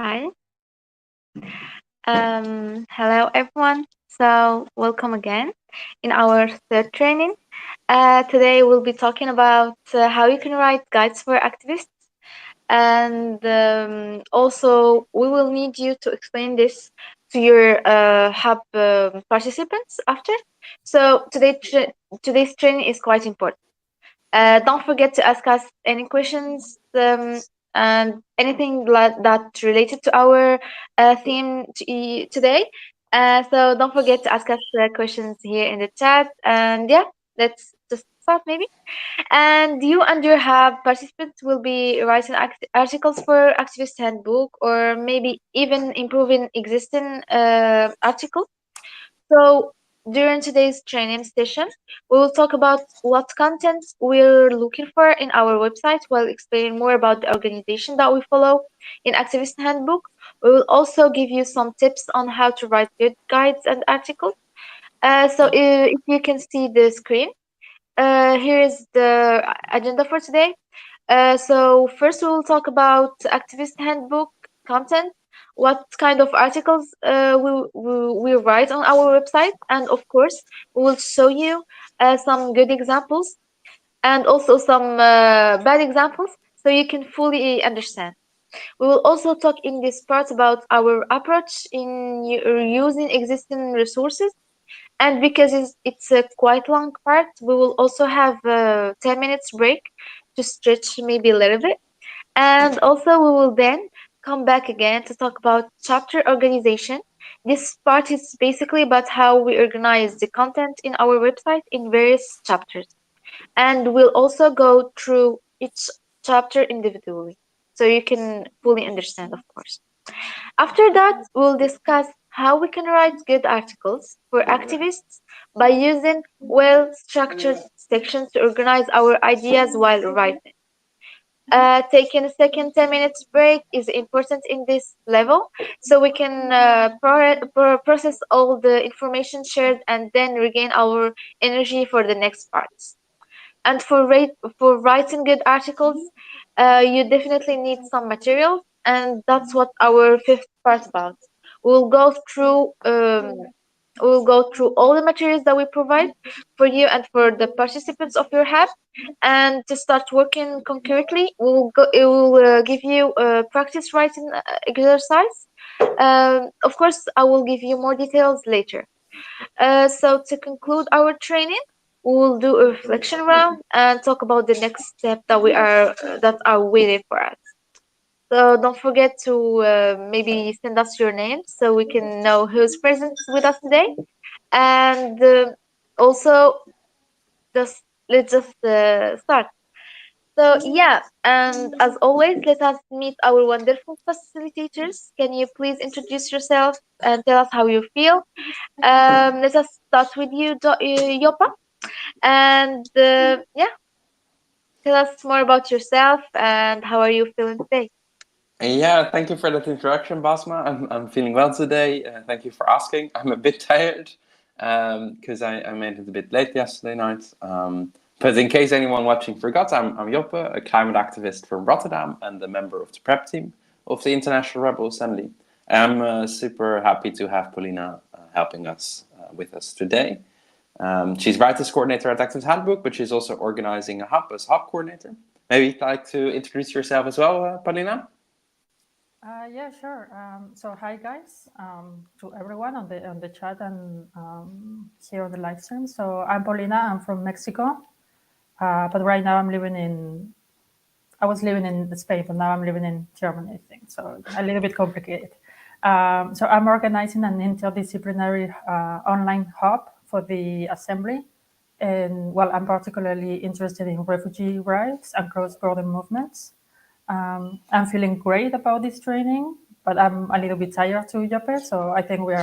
Hi. Hello, everyone. So, welcome again in our third training. Today, we'll be talking about how you can write guides for activists. And also, we will need you to explain this to your hub participants after. So, today's training is quite important. Don't forget to ask us any questions and anything that related to our theme today. So don't forget to ask us questions here in the chat. And yeah, let's just start maybe. And you and your hub participants will be writing articles for Activist Handbook or maybe even improving existing articles. So during today's training session, we will talk about what content we're looking for in our website while explaining more about the organization that we follow in Activist Handbook. We will also give you some tips on how to write good guides and articles. So if you can see the screen, here is the agenda for today. So first we will talk about Activist Handbook content, what kind of articles we write on our website, and of course we will show you some good examples and also some bad examples so you can fully understand. We will also talk in this part about our approach in using existing resources, and because it's a quite long part, we will also have a 10 minutes break to stretch maybe a little bit. And also, we will then come back again to talk about chapter organization. This part is basically about how we organize the content in our website in various chapters. And we'll also go through each chapter individually so you can fully understand, of course. After that, we'll discuss how we can write good articles for activists by using well structured sections to organize our ideas while writing. Taking a second 10 minutes break is important in this level so we can process all the information shared and then regain our energy for the next parts. And for writing good articles, you definitely need some materials, and that's what our fifth part about. We'll go through we'll go through all the materials that we provide for you and for the participants of your hub. And to start working concretely, it will give you a practice writing exercise. Of course, I will give you more details later. So to conclude our training, we will do a reflection round and talk about the next step that are waiting for us. So don't forget to maybe send us your name so we can know who's present with us today. And also, just let's just start. So yeah, and as always, let us meet our wonderful facilitators. Can you please introduce yourself and tell us how you feel? Let us start with you, Yopa. And yeah, tell us more about yourself and how are you feeling today? Yeah, thank you for that introduction, Basma. I'm feeling well today. Thank you for asking. I'm a bit tired because I made it a bit late yesterday night. But in case anyone watching forgot, I'm Joppe, a climate activist from Rotterdam and a member of the prep team of the International Rebel Assembly. I'm super happy to have Paulina helping us with us today. She's writers coordinator at Activist Handbook, but she's also organizing a hub as hub coordinator. Maybe you'd like to introduce yourself as well, Paulina? Yeah, sure. So hi guys, to everyone on the chat and here on the live stream. So I'm Paulina. I'm from Mexico, but right now I was living in Spain, but now I'm living in Germany. I think so. A little bit complicated. So I'm organizing an interdisciplinary online hub for the assembly, and well, I'm particularly interested in refugee rights and cross-border movements. I'm feeling great about this training, but I'm a little bit tired too, Joppe. So I think we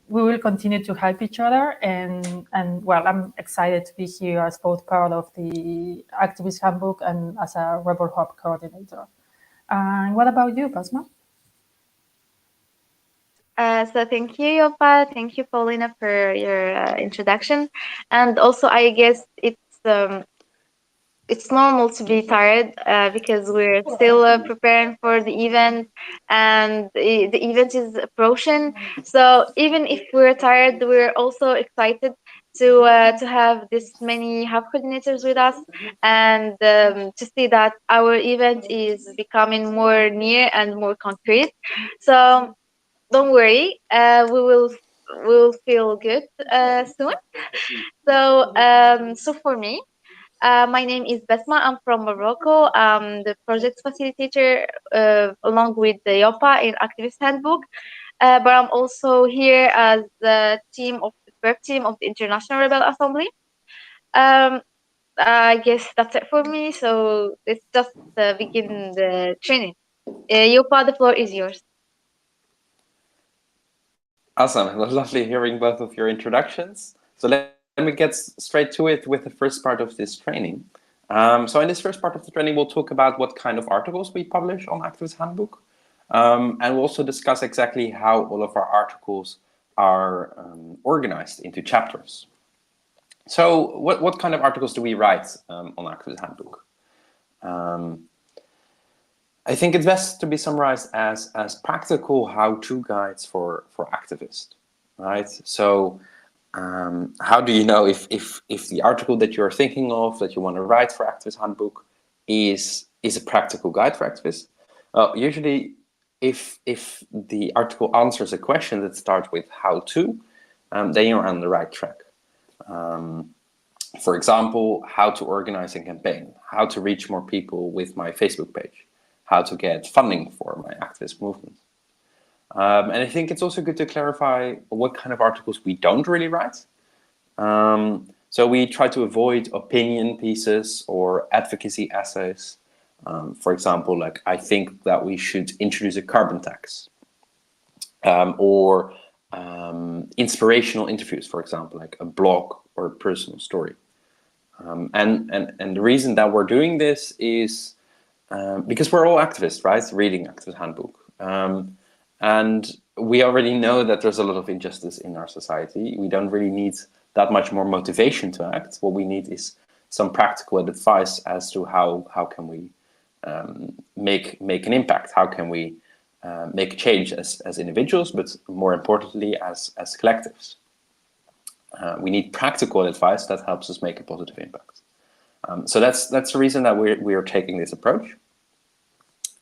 will continue to help each other, and well, I'm excited to be here as both part of the Activist Handbook and as a Rebel Hub coordinator. And what about you, Basma? So thank you, Yopa. Thank you, Paulina, for your introduction. And also, I guess it's it's normal to be tired because we're still preparing for the event, and the event is approaching. So even if we're tired, we're also excited to have this many hub coordinators with us, and to see that our event is becoming more near and more concrete. So don't worry, we will feel good soon. So for me, my name is Besma. I'm from Morocco. I'm the project facilitator along with the YOPA in Activist Handbook. But I'm also here as the team of the prep team of the International Rebel Assembly. Um, I guess that's it for me. So let's just begin the training. YOPA, the floor is yours. Awesome. It was lovely hearing both of your introductions. So let me get straight to it with the first part of this training. So in this first part of the training, we'll talk about what kind of articles we publish on Activist Handbook. And we'll also discuss exactly how all of our articles are organized into chapters. So what kind of articles do we write on Activist Handbook? I think it's best to be summarized as practical how-to guides for activists, right? So how do you know if the article that you're thinking of that you want to write for Activist Handbook is a practical guide for activists? Well, usually if the article answers a question that starts with how to, then you're on the right track. For example, how to organize a campaign, how to reach more people with my Facebook page, how to get funding for my activist movement. And I think it's also good to clarify what kind of articles we don't really write. So we try to avoid opinion pieces or advocacy essays. For example, like I think that we should introduce a carbon tax, or inspirational interviews, for example, like a blog or a personal story. And the reason that we're doing this is because we're all activists, right? Reading Activist Handbook. And we already know that there's a lot of injustice in our society. We don't really need that much more motivation to act. What we need is some practical advice as to how can we make an impact? How can we make change as individuals, but more importantly as collectives? We need practical advice that helps us make a positive impact. So that's the reason that we are taking this approach.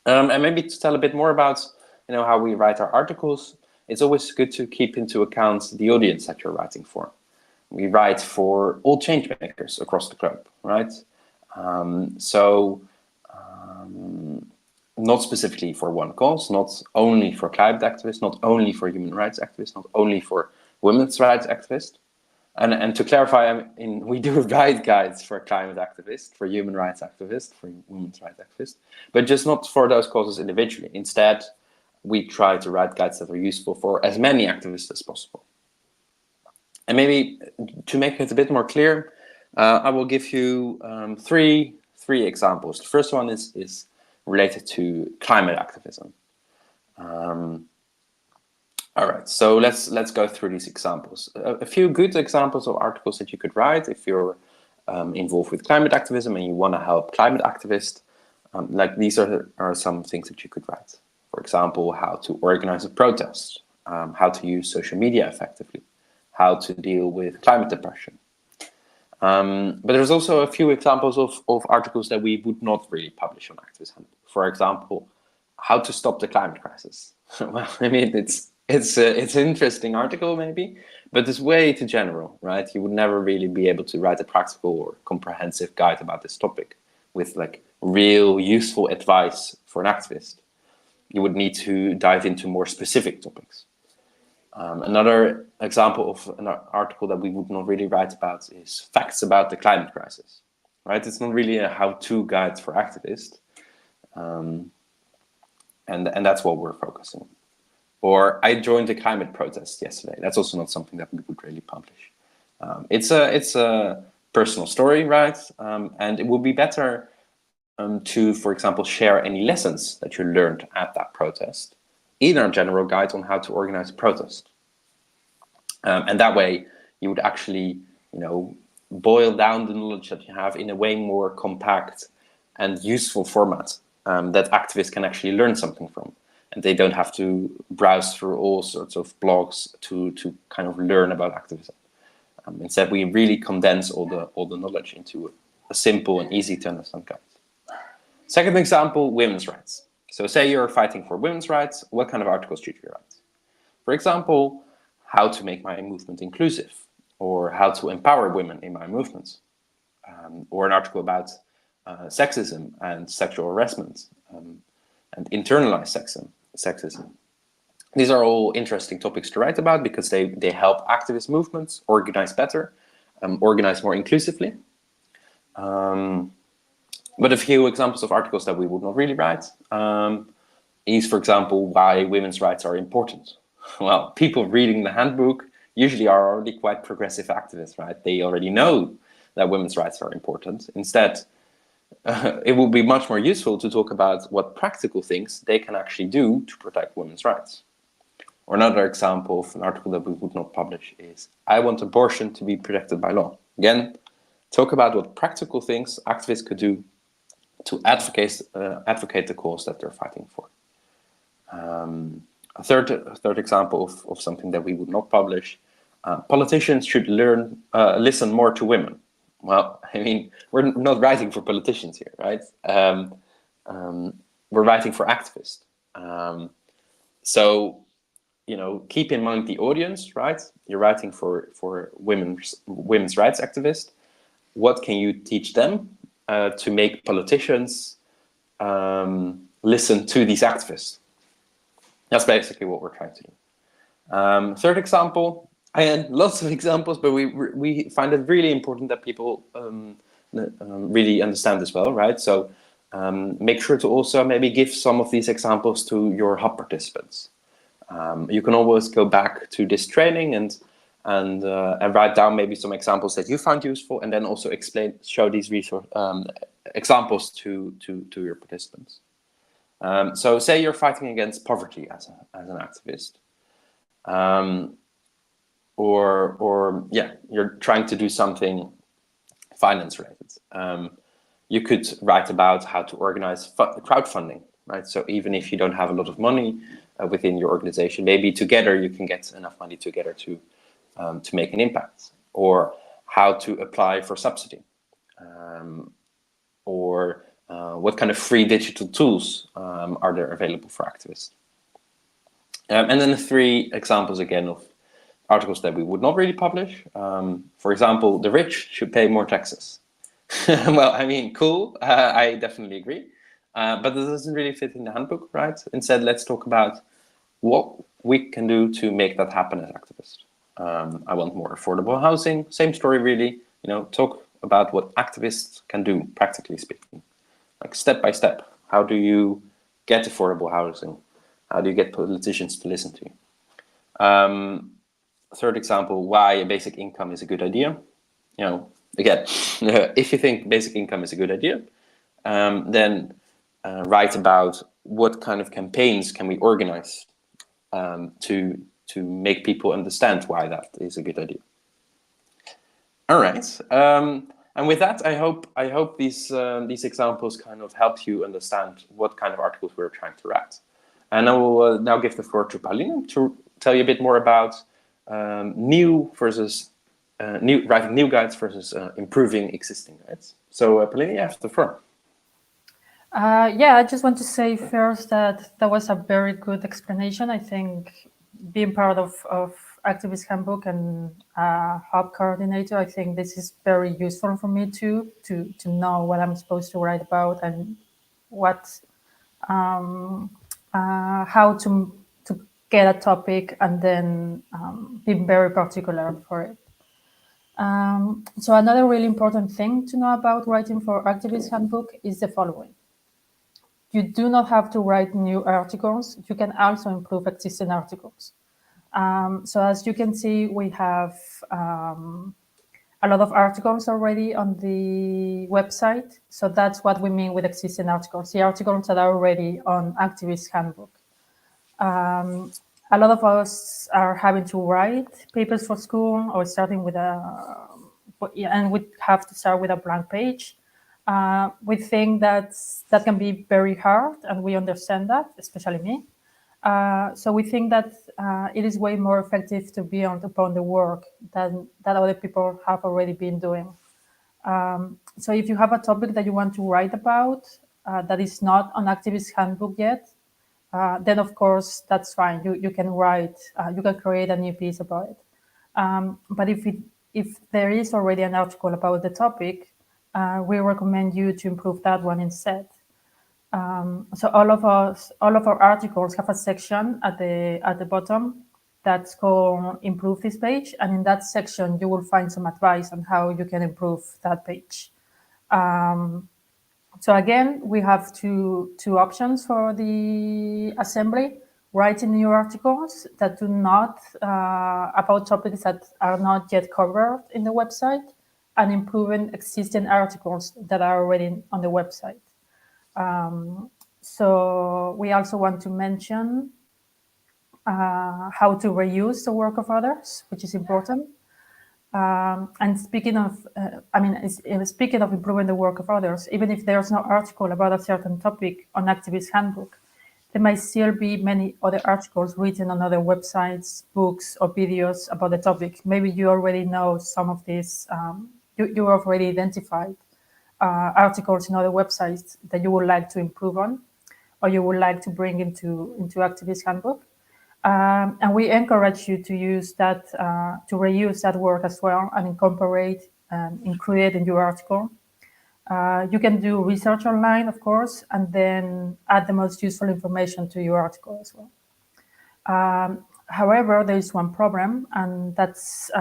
And maybe to tell a bit more about how we write our articles, it's always good to keep into account the audience that you're writing for. We write for all change makers across the globe, right? Not specifically for one cause, not only for climate activists, not only for human rights activists, not only for women's rights activists. And to clarify, we do write guides for climate activists, for human rights activists, for women's rights activists, but just not for those causes individually. Instead, we try to write guides that are useful for as many activists as possible. And maybe to make it a bit more clear, I will give you three examples. The first one is related to climate activism. All right, so let's go through these examples. A few good examples of articles that you could write if you're involved with climate activism and you want to help climate activists. Like these are some things that you could write. For example, how to organize a protest, how to use social media effectively, how to deal with climate depression. But there's also a few examples of articles that we would not really publish on Activist Handbook. For example, how to stop the climate crisis. Well, I mean, it's an interesting article maybe, but it's way too general, right? You would never really be able to write a practical or comprehensive guide about this topic with like real useful advice for an activist. You would need to dive into more specific topics. Another example of an article that we would not really write about is facts about the climate crisis, right? It's not really a how-to guide for activists, and that's what we're focusing on. Or I joined a climate protest yesterday. That's also not something that we would really publish. It's a personal story, right? And it would be better to, for example, share any lessons that you learned at that protest in our general guide on how to organize a protest. And that way you would actually, boil down the knowledge that you have in a way more compact and useful format that activists can actually learn something from. And they don't have to browse through all sorts of blogs to kind of learn about activism. Instead, we really condense all the knowledge into a simple and easy to understand guide. Second example, women's rights. So say you're fighting for women's rights, what kind of articles should you write? For example, how to make my movement inclusive, or how to empower women in my movement, or an article about sexism and sexual harassment, and internalized sexism. These are all interesting topics to write about because they help activist movements organize better, organize more inclusively. But a few examples of articles that we would not really write is, for example, why women's rights are important. Well, people reading the handbook usually are already quite progressive activists, right? They already know that women's rights are important. Instead, it would be much more useful to talk about what practical things they can actually do to protect women's rights. Or another example of an article that we would not publish is, I want abortion to be protected by law. Again, talk about what practical things activists could do to advocate the cause that they're fighting for. A third example of something that we would not publish, politicians should listen more to women. Well, I mean, we're not writing for politicians here, right? We're writing for activists. So, you know, keep in mind the audience, right? You're writing for women's rights activists. What can you teach them to make politicians listen to these activists? That's basically what we're trying to do. Third example, I had lots of examples, but we find it really important that people really understand as well, right? So make sure to also maybe give some of these examples to your hub participants. You can always go back to this training and write down maybe some examples that you found useful, and then also show these examples to your participants. So say you're fighting against poverty as an activist, or you're trying to do something finance related. You could write about how to organize crowdfunding, right? So even if you don't have a lot of money within your organization, maybe together you can get enough money together to make an impact, or how to apply for subsidy, or what kind of free digital tools are there available for activists. And then 3 examples again of articles that we would not really publish. For example, the rich should pay more taxes. Well, I mean, cool, I definitely agree. But it doesn't really fit in the handbook, right? Instead, let's talk about what we can do to make that happen as activists. I want more affordable housing, same story really, you know, talk about what activists can do, practically speaking. Like step by step, how do you get affordable housing? How do you get politicians to listen to you? Third example, why a basic income is a good idea. You know, again, if you think basic income is a good idea, then write about what kind of campaigns can we organize to make people understand why that is a good idea. All right, and with that, I hope these examples kind of helped you understand what kind of articles we're trying to write. And I will now give the floor to Pauline to tell you a bit more about writing new guides versus improving existing guides. So Pauline, you have the floor. Yeah, I just want to say first that was a very good explanation. I think being part of Activist Handbook and Hub Coordinator, I think this is very useful for me too, to know what I'm supposed to write about and what how to get a topic and then be very particular for it. So another really important thing to know about writing for Activist Handbook is the following. You do not have to write new articles. You can also improve existing articles. So as you can see, we have a lot of articles already on the website. So that's what we mean with existing articles, the articles that are already on Activist Handbook. A lot of us are having to write papers for school or starting with and we have to start with a blank page. We think that can be very hard, and we understand that, especially me. So we think that it is way more effective to build upon the work that other people have already been doing. So if you have a topic that you want to write about that is not on Activist Handbook yet, then of course that's fine. You can write, you can create a new piece about it. But if there is already an article about the topic, we recommend you to improve that one instead. So all of our articles have a section at the bottom that's called "Improve this page," and in that section you will find some advice on how you can improve that page. So again, we have two options for the assembly: writing new articles that do not about topics that are not yet covered in the website, and improving existing articles that are already on the website. So we also want to mention how to reuse the work of others, which is important. And speaking of, speaking of improving the work of others, even if there's no article about a certain topic on Activist Handbook, there might still be many other articles written on other websites, books, or videos about the topic. Maybe you already know some of these, you already identified articles in other websites that you would like to improve on, or you would like to bring into Activist Handbook. And we encourage you to use that, to reuse that work as well and incorporate and include it in your article. You can do research online, of course, and then add the most useful information to your article as well. However, there is one problem, and that's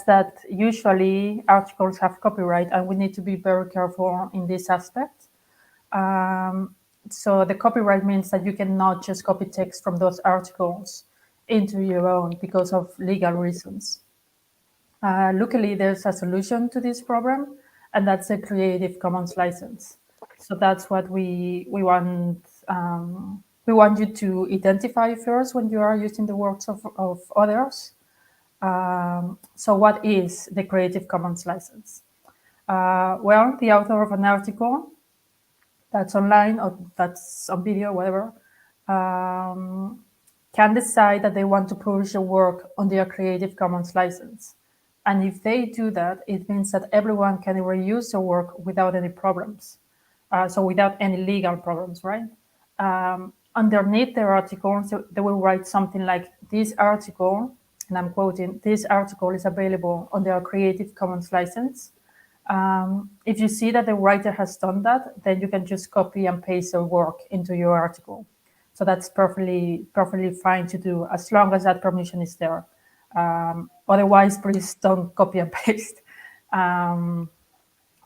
that usually articles have copyright, and we need to be very careful in this aspect. So the copyright means that you cannot just copy text from those articles into your own because of legal reasons. Luckily, there's a solution to this problem, and that's a Creative Commons license. So that's what we want. We want you to identify first when you are using the works of others. So what is the Creative Commons license? Well, the author of an article that's online or that's on video, whatever, can decide that they want to publish a work on their Creative Commons license. And if they do that, it means that everyone can reuse the work without any problems. So without any legal problems, right? Underneath their article, so they will write something like, this article, and I'm quoting, this article is available on their Creative Commons license. If you see that the writer has done that, then you can just copy and paste their work into your article. So that's perfectly fine to do as long as that permission is there. Otherwise, please don't copy and paste.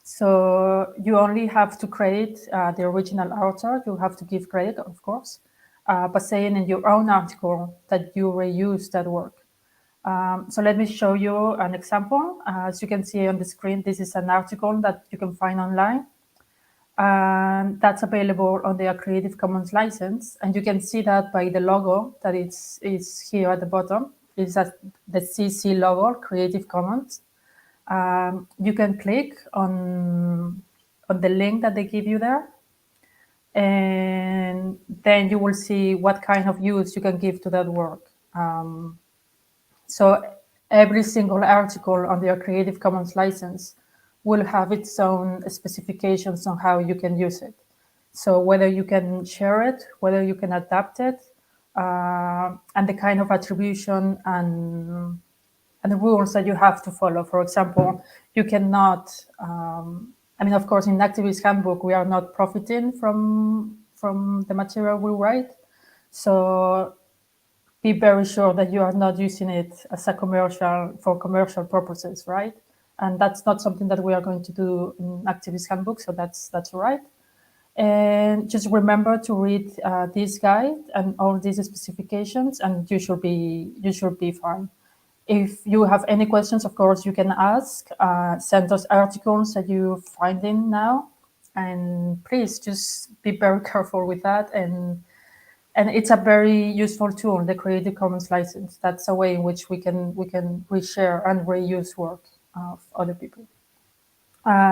So you only have to credit the original author. You have to give credit, of course, but saying in your own article that you reuse that work. So let me show you an example. As you can see on the screen, this is an article that you can find online. And that's available on their Creative Commons license. And you can see that by the logo that is here at the bottom. It's the CC logo, Creative Commons. You can click on the link that they give you there. And then you will see what kind of use you can give to that work. So every single article on their Creative Commons license will have its own specifications on how you can use it. So whether you can share it, whether you can adapt it, and the kind of attribution and the rules that you have to follow. For example, you cannot, of course, in Activist Handbook, we are not profiting from the material we write. So be very sure that you are not using it as a for commercial purposes, right? And that's not something that we are going to do in Activist Handbook, so that's right. And just remember to read this guide and all these specifications, and you should be fine. If you have any questions, of course, you can ask. Send us articles that you find in now, and please just be very careful with that. And it's a very useful tool, the Creative Commons license. That's a way in which we can reshare and reuse work. of other people.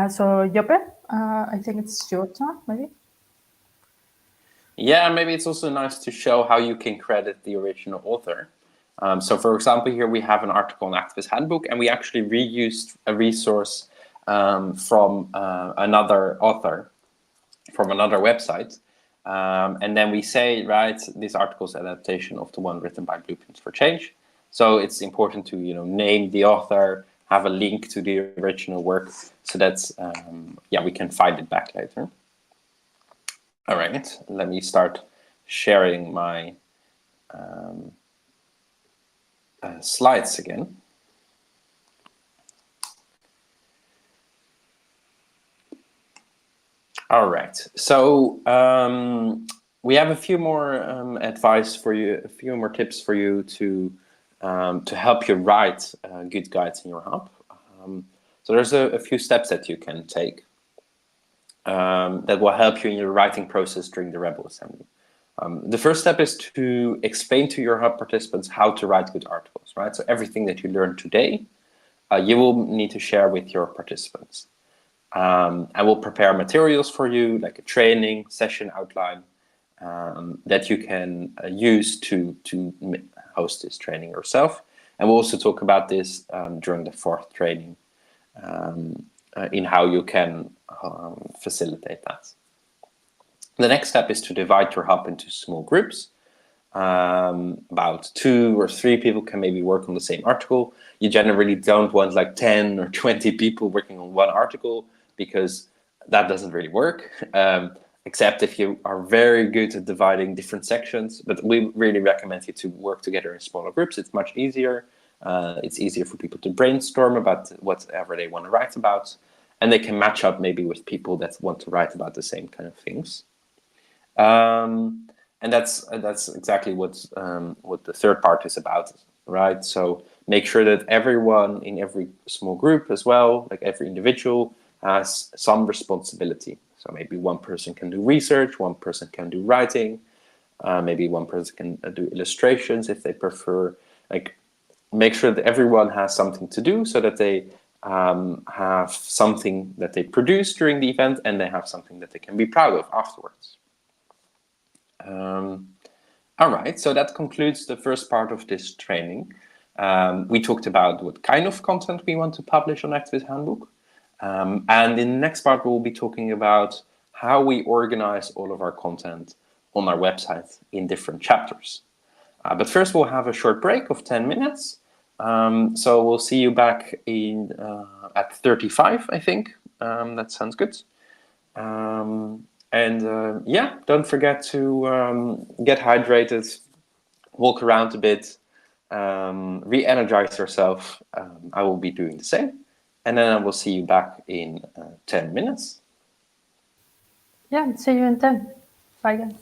So Jope, I think it's your turn, maybe. Yeah, maybe it's also nice to show how you can credit the original author. So for example, here we have an article in Activist Handbook, and we actually reused a resource from another author, from another website. And then we say, right, this article is adaptation of the one written by Blueprints for Change. So it's important to, name the author, have a link to the original work, so that we can find it back later. All right, let me start sharing my slides again. All right, so we have a few more advice for you, a few more tips for you to help you write good guides in your hub. So there's a few steps that you can take that will help you in your writing process during the Rebel Assembly. The first step is to explain to your hub participants how to write good articles, right? So everything that you learned today, you will need to share with your participants. I will prepare materials for you, like a training session outline that you can use to host this training yourself. And we'll also talk about this during the fourth training in how you can facilitate that. The next step is to divide your hub into small groups. About 2 or 3 people can maybe work on the same article. You generally don't want like 10 or 20 people working on one article, because that doesn't really work, except if you are very good at dividing different sections. But we really recommend you to work together in smaller groups. It's much easier. It's easier for people to brainstorm about whatever they want to write about, and they can match up maybe with people that want to write about the same kind of things. And that's exactly what the third part is about, right? So make sure that everyone in every small group as well, like every individual, has some responsibility. So maybe one person can do research, one person can do writing, maybe one person can do illustrations if they prefer. Like, make sure that everyone has something to do, so that they have something that they produce during the event, and they have something that they can be proud of afterwards. All right, so that concludes the first part of this training. We talked about what kind of content we want to publish on Activist Handbook. And in the next part, we'll be talking about how we organize all of our content on our website in different chapters. But first, we'll have a short break of 10 minutes. So we'll see you back at 35, I think. That sounds good. Don't forget to get hydrated, walk around a bit, re-energize yourself. I will be doing the same. And then I will see you back in 10 minutes. Yeah, see you in 10. Bye, guys.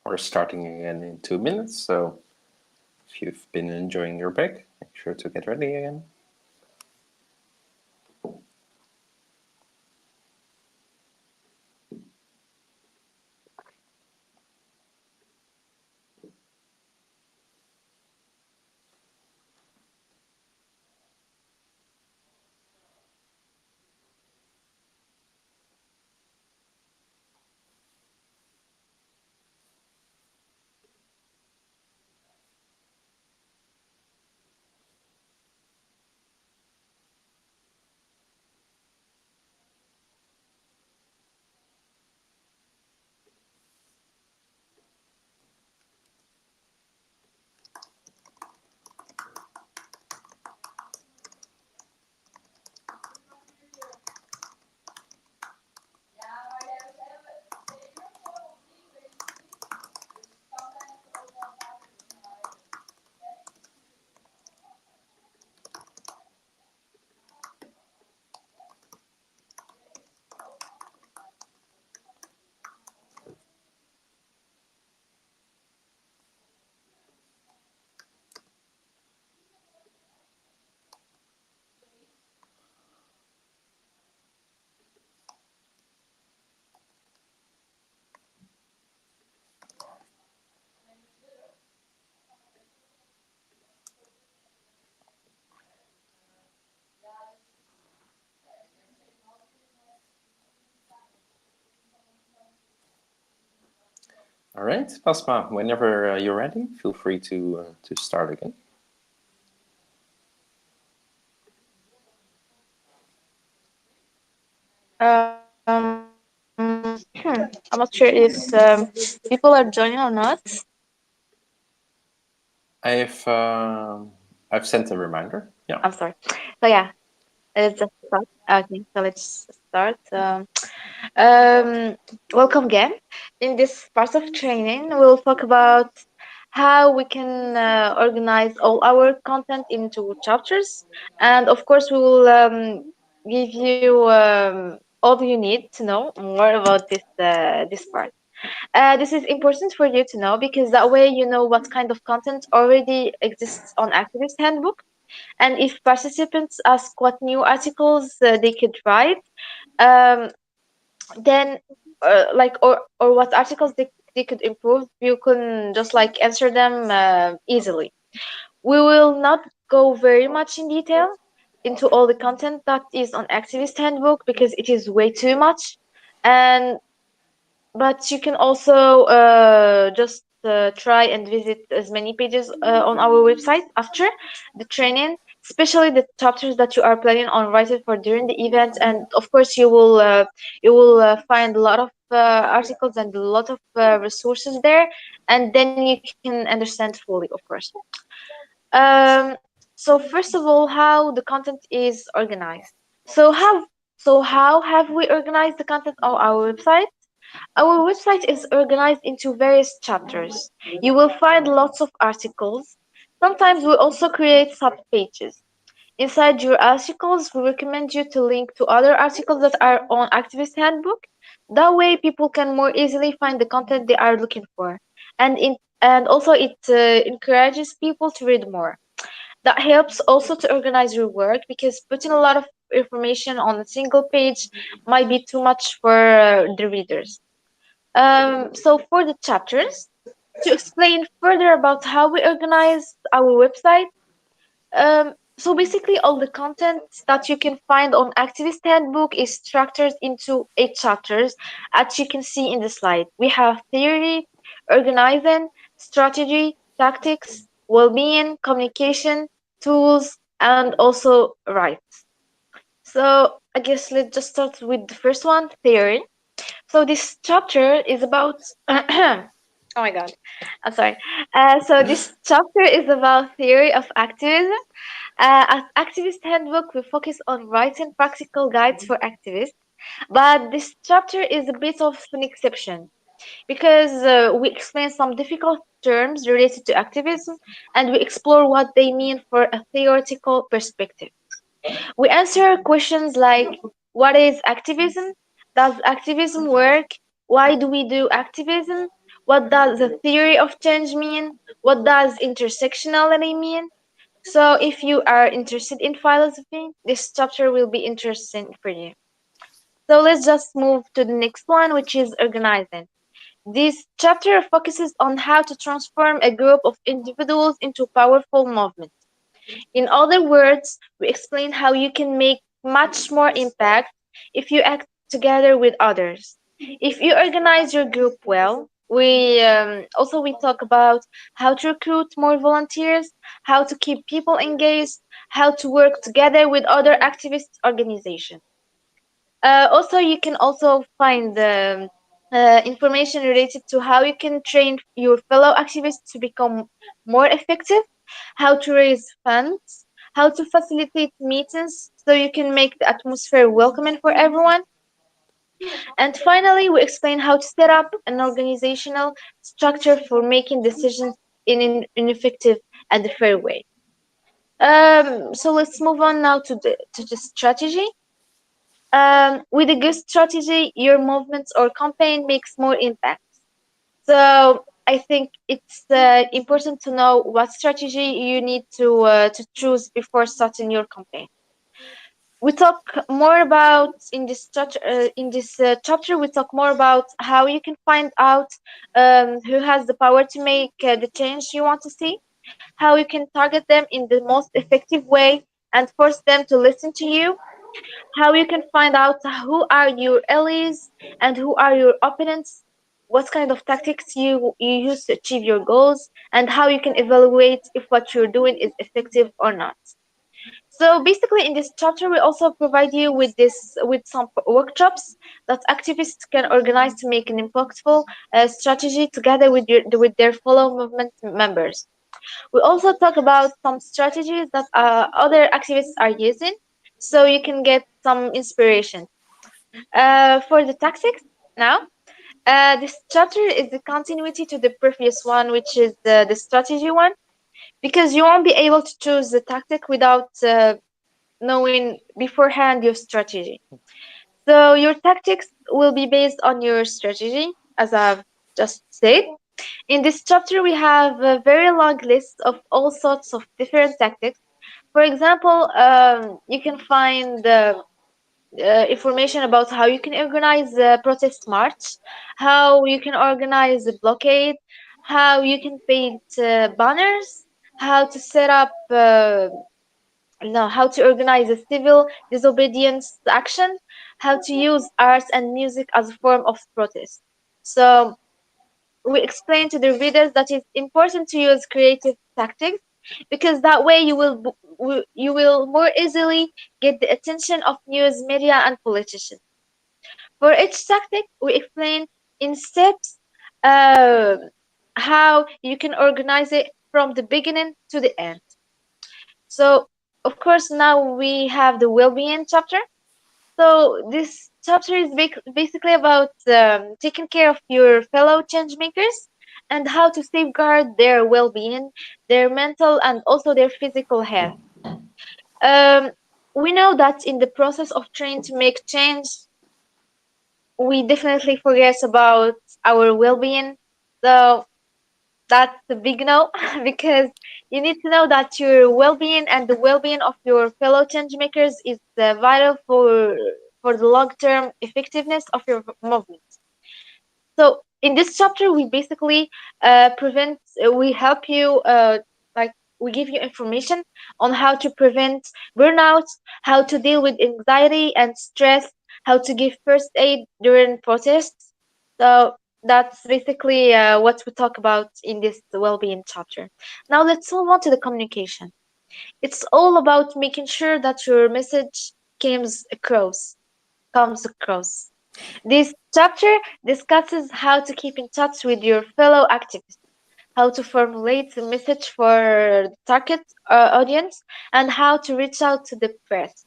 We're starting again in 2 minutes, so if you've been enjoying your break, make sure to get ready again. All right, Pasma, whenever you're ready, feel free to start again. I'm not sure if people are joining or not. I've sent a reminder. Yeah. I'm sorry. So yeah, let's just start. Okay, so let's start. Um, Welcome again. In this part of training, we'll talk about how we can organize all our content into chapters, and of course, we will give you all you need to know more about this part. This is important for you to know because that way you know what kind of content already exists on Activist Handbook, and if participants ask what new articles they could write, um, then or what articles they could improve, you can just like answer them easily. We will not go very much in detail into all the content that is on Activist Handbook because it is way too much, and but you can also just try and visit as many pages on our website after the training, especially the chapters that you are planning on writing for during the event. And of course, you will find a lot of articles and a lot of resources there, and then you can understand fully, of course. Um, so first of all, how the content is organized. So how have we organized the content on our website? Our website is organized into various chapters. You will find lots of articles. Sometimes we also create subpages. Inside your articles, we recommend you to link to other articles that are on Activist Handbook. That way, people can more easily find the content they are looking for, and also it encourages people to read more. That helps also to organize your work because putting a lot of information on a single page might be too much for the readers. So for the chapters, to explain further about how we organize our website, so basically all the content that you can find on Activist Handbook is structured into 8 chapters, as you can see in the slide. We have theory, organizing, strategy, tactics, well-being, communication, tools, and also rights. So I guess let's just start with the first one, theory. So this chapter is about. Oh my god, I'm sorry. So this chapter is about theory of activism. At Activist Handbook, we focus on writing practical guides for activists, but this chapter is a bit of an exception because we explain some difficult terms related to activism and we explore what they mean for a theoretical perspective. We answer questions like what is activism? Does activism work? Why do we do activism? What does the theory of change mean? What does intersectionality mean? So, if you are interested in philosophy, this chapter will be interesting for you. So, let's just move to the next one, which is organizing. This chapter focuses on how to transform a group of individuals into powerful movements. In other words, we explain how you can make much more impact if you act together with others. If you organize your group well, we talk about how to recruit more volunteers, how to keep people engaged, how to work together with other activist organizations. Also, you can also find information related to how you can train your fellow activists to become more effective, how to raise funds, how to facilitate meetings so you can make the atmosphere welcoming for everyone. And finally, we explain how to set up an organizational structure for making decisions in an effective and fair way. So let's move on now to the strategy. With a good strategy, your movements or campaign makes more impact. So I think it's important to know what strategy you need to choose before starting your campaign. We talk more about in this chapter. We talk more about how you can find out who has the power to make the change you want to see, how you can target them in the most effective way and force them to listen to you, how you can find out who are your allies and who are your opponents, what kind of tactics you use to achieve your goals, and how you can evaluate if what you're doing is effective or not. So basically, in this chapter, we also provide you with some workshops that activists can organize to make an impactful strategy together with their fellow movement members. We also talk about some strategies that other activists are using, so you can get some inspiration. For the tactics now, this chapter is the continuity to the previous one, which is the strategy one, because you won't be able to choose the tactic without knowing beforehand your strategy. So your tactics will be based on your strategy, as I've just said. In this chapter, we have a very long list of all sorts of different tactics. For example, you can find information about how you can organize a protest march, how you can organize a blockade, how you can paint banners, how to set up, no, how to organize a civil disobedience action, how to use arts and music as a form of protest. So we explain to the readers that it's important to use creative tactics because that way you will more easily get the attention of news media and politicians. For each tactic, we explain in steps uh, how you can organize it from the beginning to the end. So, of course, now we have the well-being chapter. So this chapter is basically about taking care of your fellow change makers and how to safeguard their well-being, their mental and also their physical health. Um, we know that in the process of trying to make change, we definitely forget about our well-being. So that's a big no because you need to know that your well-being and the well-being of your fellow change makers is vital for the long-term effectiveness of your movement. So in this chapter, we basically we help you, like we give you information on how to prevent burnout, how to deal with anxiety and stress, how to give first aid during protests. So that's basically what we talk about in this well-being chapter. Now let's move on to the communication. It's all about making sure that your message comes across. This chapter discusses how to keep in touch with your fellow activists, how to formulate a message for the target audience, and how to reach out to the press.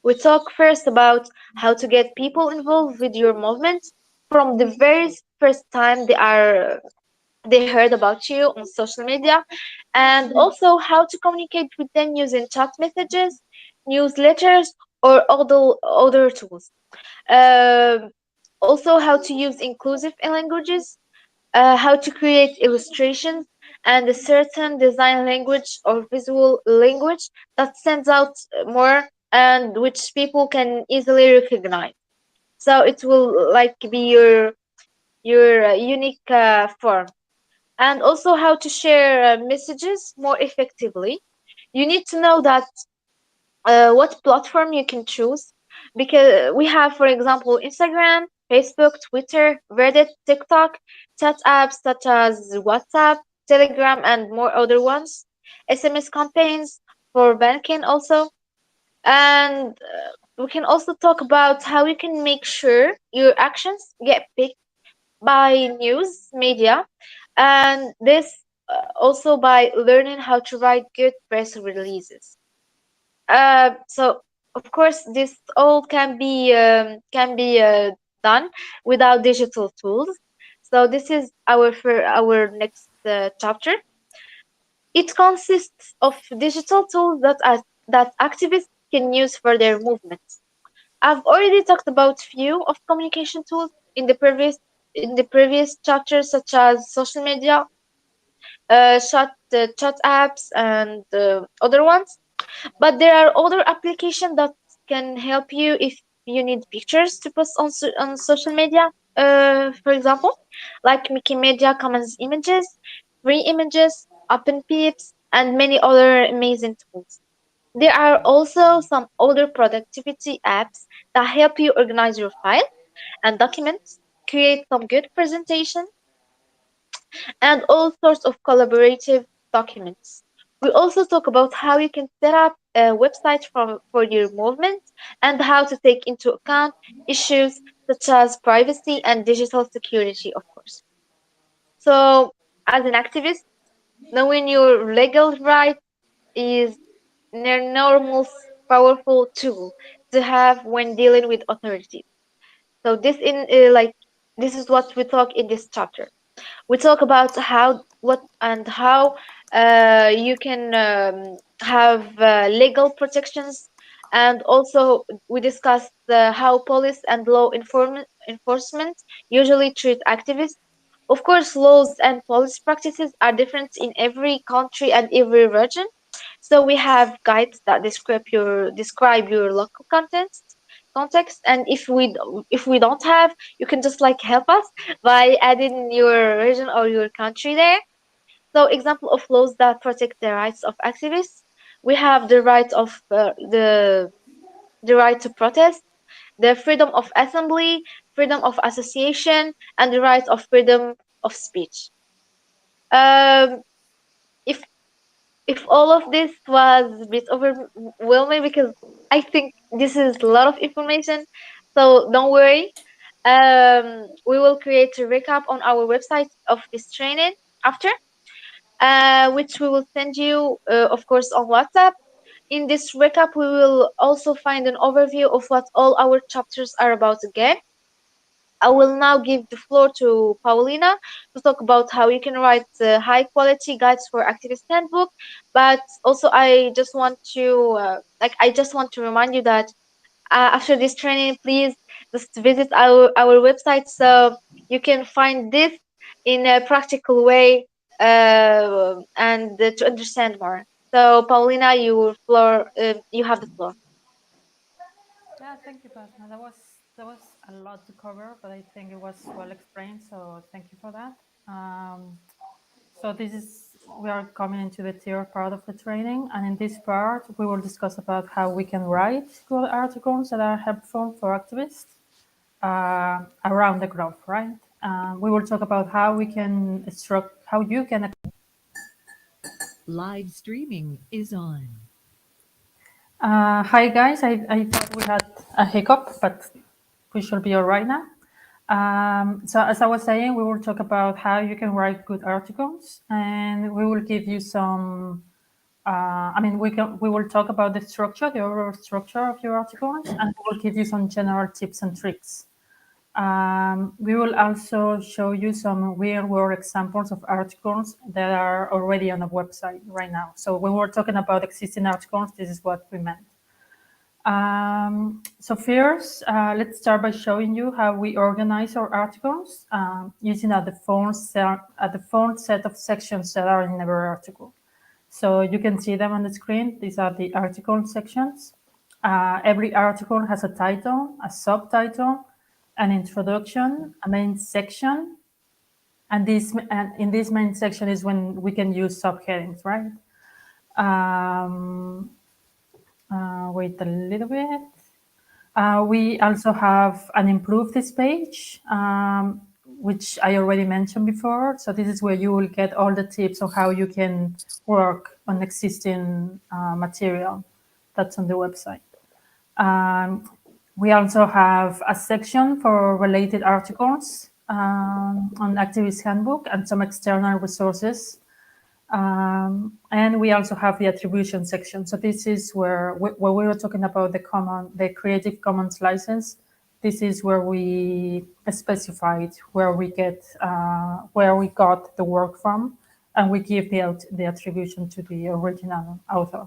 We talk first about how to get people involved with your movement from the very first time they heard about you on social media, and also how to communicate with them using chat messages, newsletters, or other tools. Um, Also, how to use inclusive languages, how to create illustrations, and a certain design language or visual language that stands out more and which people can easily recognize. So it will like be your unique form. And also how to share messages more effectively. You need to know that what platform you can choose, because we have, for example, Instagram, Facebook, Twitter, Reddit, TikTok, chat apps such as WhatsApp, Telegram, and more other ones, SMS campaigns for banking also. And we can also talk about how you can make sure your actions get picked by news media, and this also by learning how to write good press releases. So of course, this all can be done without digital tools. So this is our next chapter. It consists of digital tools that activists can use for their movements. I've already talked about few of communication tools in the previous chapters, such as social media, chat apps, and other ones. But there are other applications that can help you if you need pictures to post on social media. For example, like Wikimedia Commons Images, Free Images, Open Pips, and many other amazing tools. There are also some other productivity apps that help you organize your files and documents, create some good presentation, and all sorts of collaborative documents. We also talk about how you can set up a website for your movement and how to take into account issues such as privacy and digital security, of course. So, as an activist, knowing your legal rights is an enormous, powerful tool to have when dealing with authorities. So, this is what we talk in this chapter. We talk about how you can have legal protections, and also we discuss how police and law enforcement usually treat activists. Of course, laws and police practices are different in every country and every region, so we have guides that describe your local context. And if we don't have, you can just like help us by adding your region or your country there. So, example of laws that protect the rights of activists: we have the right to protest, the freedom of assembly, freedom of association, and the right of freedom of speech. Um, if if all of this was a bit overwhelming, because I think this is a lot of information, so don't worry. We will create a recap on our website of this training after, which we will send you, of course, on WhatsApp. In this recap, we will also find an overview of what all our chapters are about again. I will now give the floor to Paulina to talk about how you can write high quality guides for Activist Handbook. But also, I just want to remind you that after this training, please just visit our website so you can find this in a practical way, and to understand more. So, Paulina, you have the floor. Yeah, thank you, Basma. That was a lot to cover, but I think it was well explained. So thank you for that. So we are coming into the third part of the training, and in this part we will discuss about how we can write good articles that are helpful for activists around the globe, right? We will talk about how we can how you can. Live streaming is on. Hi guys, I thought we had a hiccup, but we should be all right now. So as I was saying, we will talk about how you can write good articles, and we will give you some. We will talk about the overall structure of your articles, and we will give you some general tips and tricks. We will also show you some real-world examples of articles that are already on the website right now. So when we're talking about existing articles, this is what we meant. So first, let's start by showing you how we organize our articles using a default set of sections that are in every article. So you can see them on the screen. These are the article sections. Every article has a title, a subtitle, an introduction, a main section, and in this main section is when we can use subheadings, right? Wait a little bit. We also have an improve this page, which I already mentioned before. So this is where you will get all the tips on how you can work on existing material that's on the website. We also have a section for related articles on Activist Handbook and some external resources. And we also have the attribution section. So this is where we were talking about the Creative Commons license. This is where we specified where we got the work from, and we give the attribution to the original author.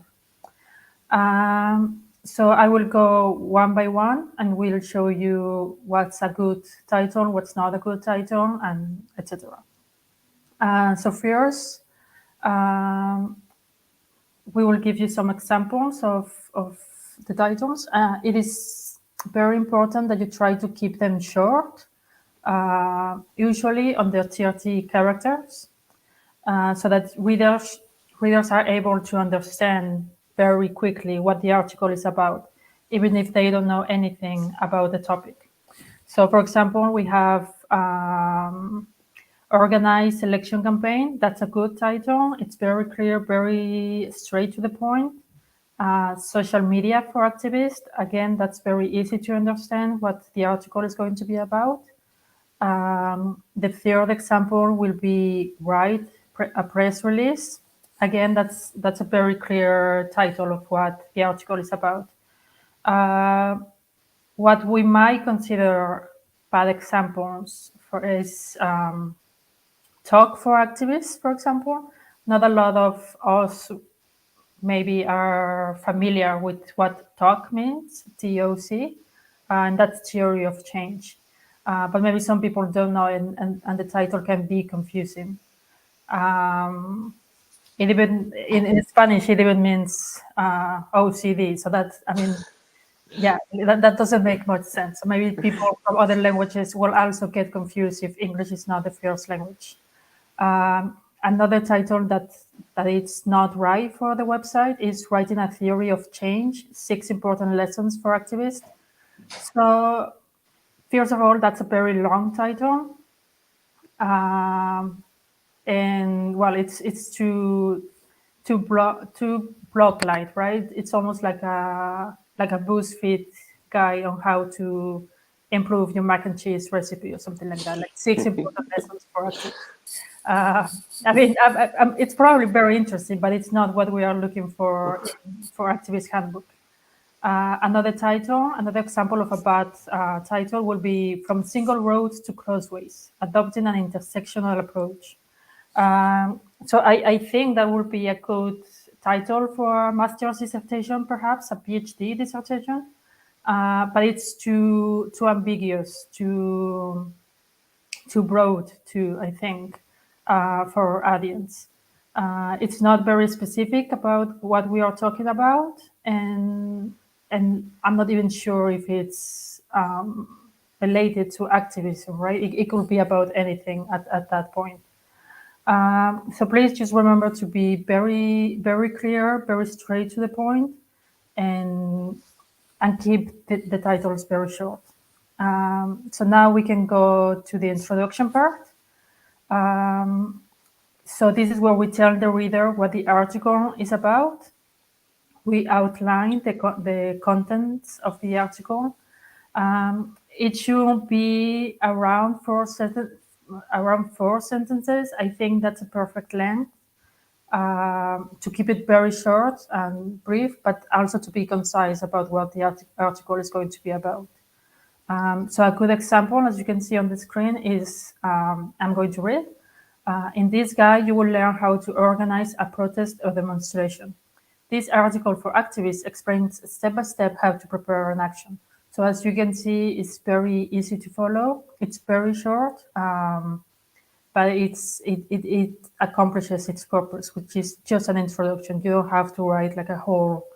So I will go one by one, and we'll show you what's a good title, what's not a good title, and etc. So first, we will give you some examples of the titles. It is very important that you try to keep them short, usually under 30 characters, so that readers are able to understand very quickly what the article is about, even if they don't know anything about the topic. So, for example, we have Organized Election Campaign. That's a good title. It's very clear, very straight to the point. Social media for activists. Again, that's very easy to understand what the article is going to be about. The third example will be Write a Press Release. Again, that's a very clear title of what the article is about. What we might consider bad examples is Talk for Activists, for example. Not a lot of us maybe are familiar with what TOC means, TOC, and that's theory of change. But maybe some people don't know, and the title can be confusing. It even in Spanish, it even means OCD. So that's, I mean, yeah, that doesn't make much sense. So maybe people from other languages will also get confused if English is not the first language. Another title that it's not right for the website is Writing a Theory of Change, 6 Important Lessons for Activists. So first of all, that's a very long title. And well, it's too blog light, right? It's almost like a BuzzFeed guide on how to improve your mac and cheese recipe or something like that, like 6 important lessons for activists. I mean, it's probably very interesting, but it's not what we are looking for Activist Handbook. Another example of a bad title will be From Single Roads to Crossways, Adopting an Intersectional Approach. So I think that would be a good title for a master's dissertation, perhaps a PhD dissertation, but it's too ambiguous, too broad, I think, for audience. It's not very specific about what we are talking about, and I'm not even sure if it's related to activism, right? It could be about anything at that point. So please just remember to be very, very clear, very straight to the point, and keep the titles very short. So now we can go to the introduction part. So this is where we tell the reader what the article is about. We outline the contents of the article. It should be around 4 sentences. I think that's a perfect length to keep it very short and brief, but also to be concise about what the article is going to be about. So a good example, as you can see on the screen, is I'm going to read. In this guide, you will learn how to organize a protest or demonstration. this article for activists explains step by step how to prepare an action. So as you can see, it's very easy to follow. It's very short, but it accomplishes its purpose, which is just an introduction. You don't have to write like a whole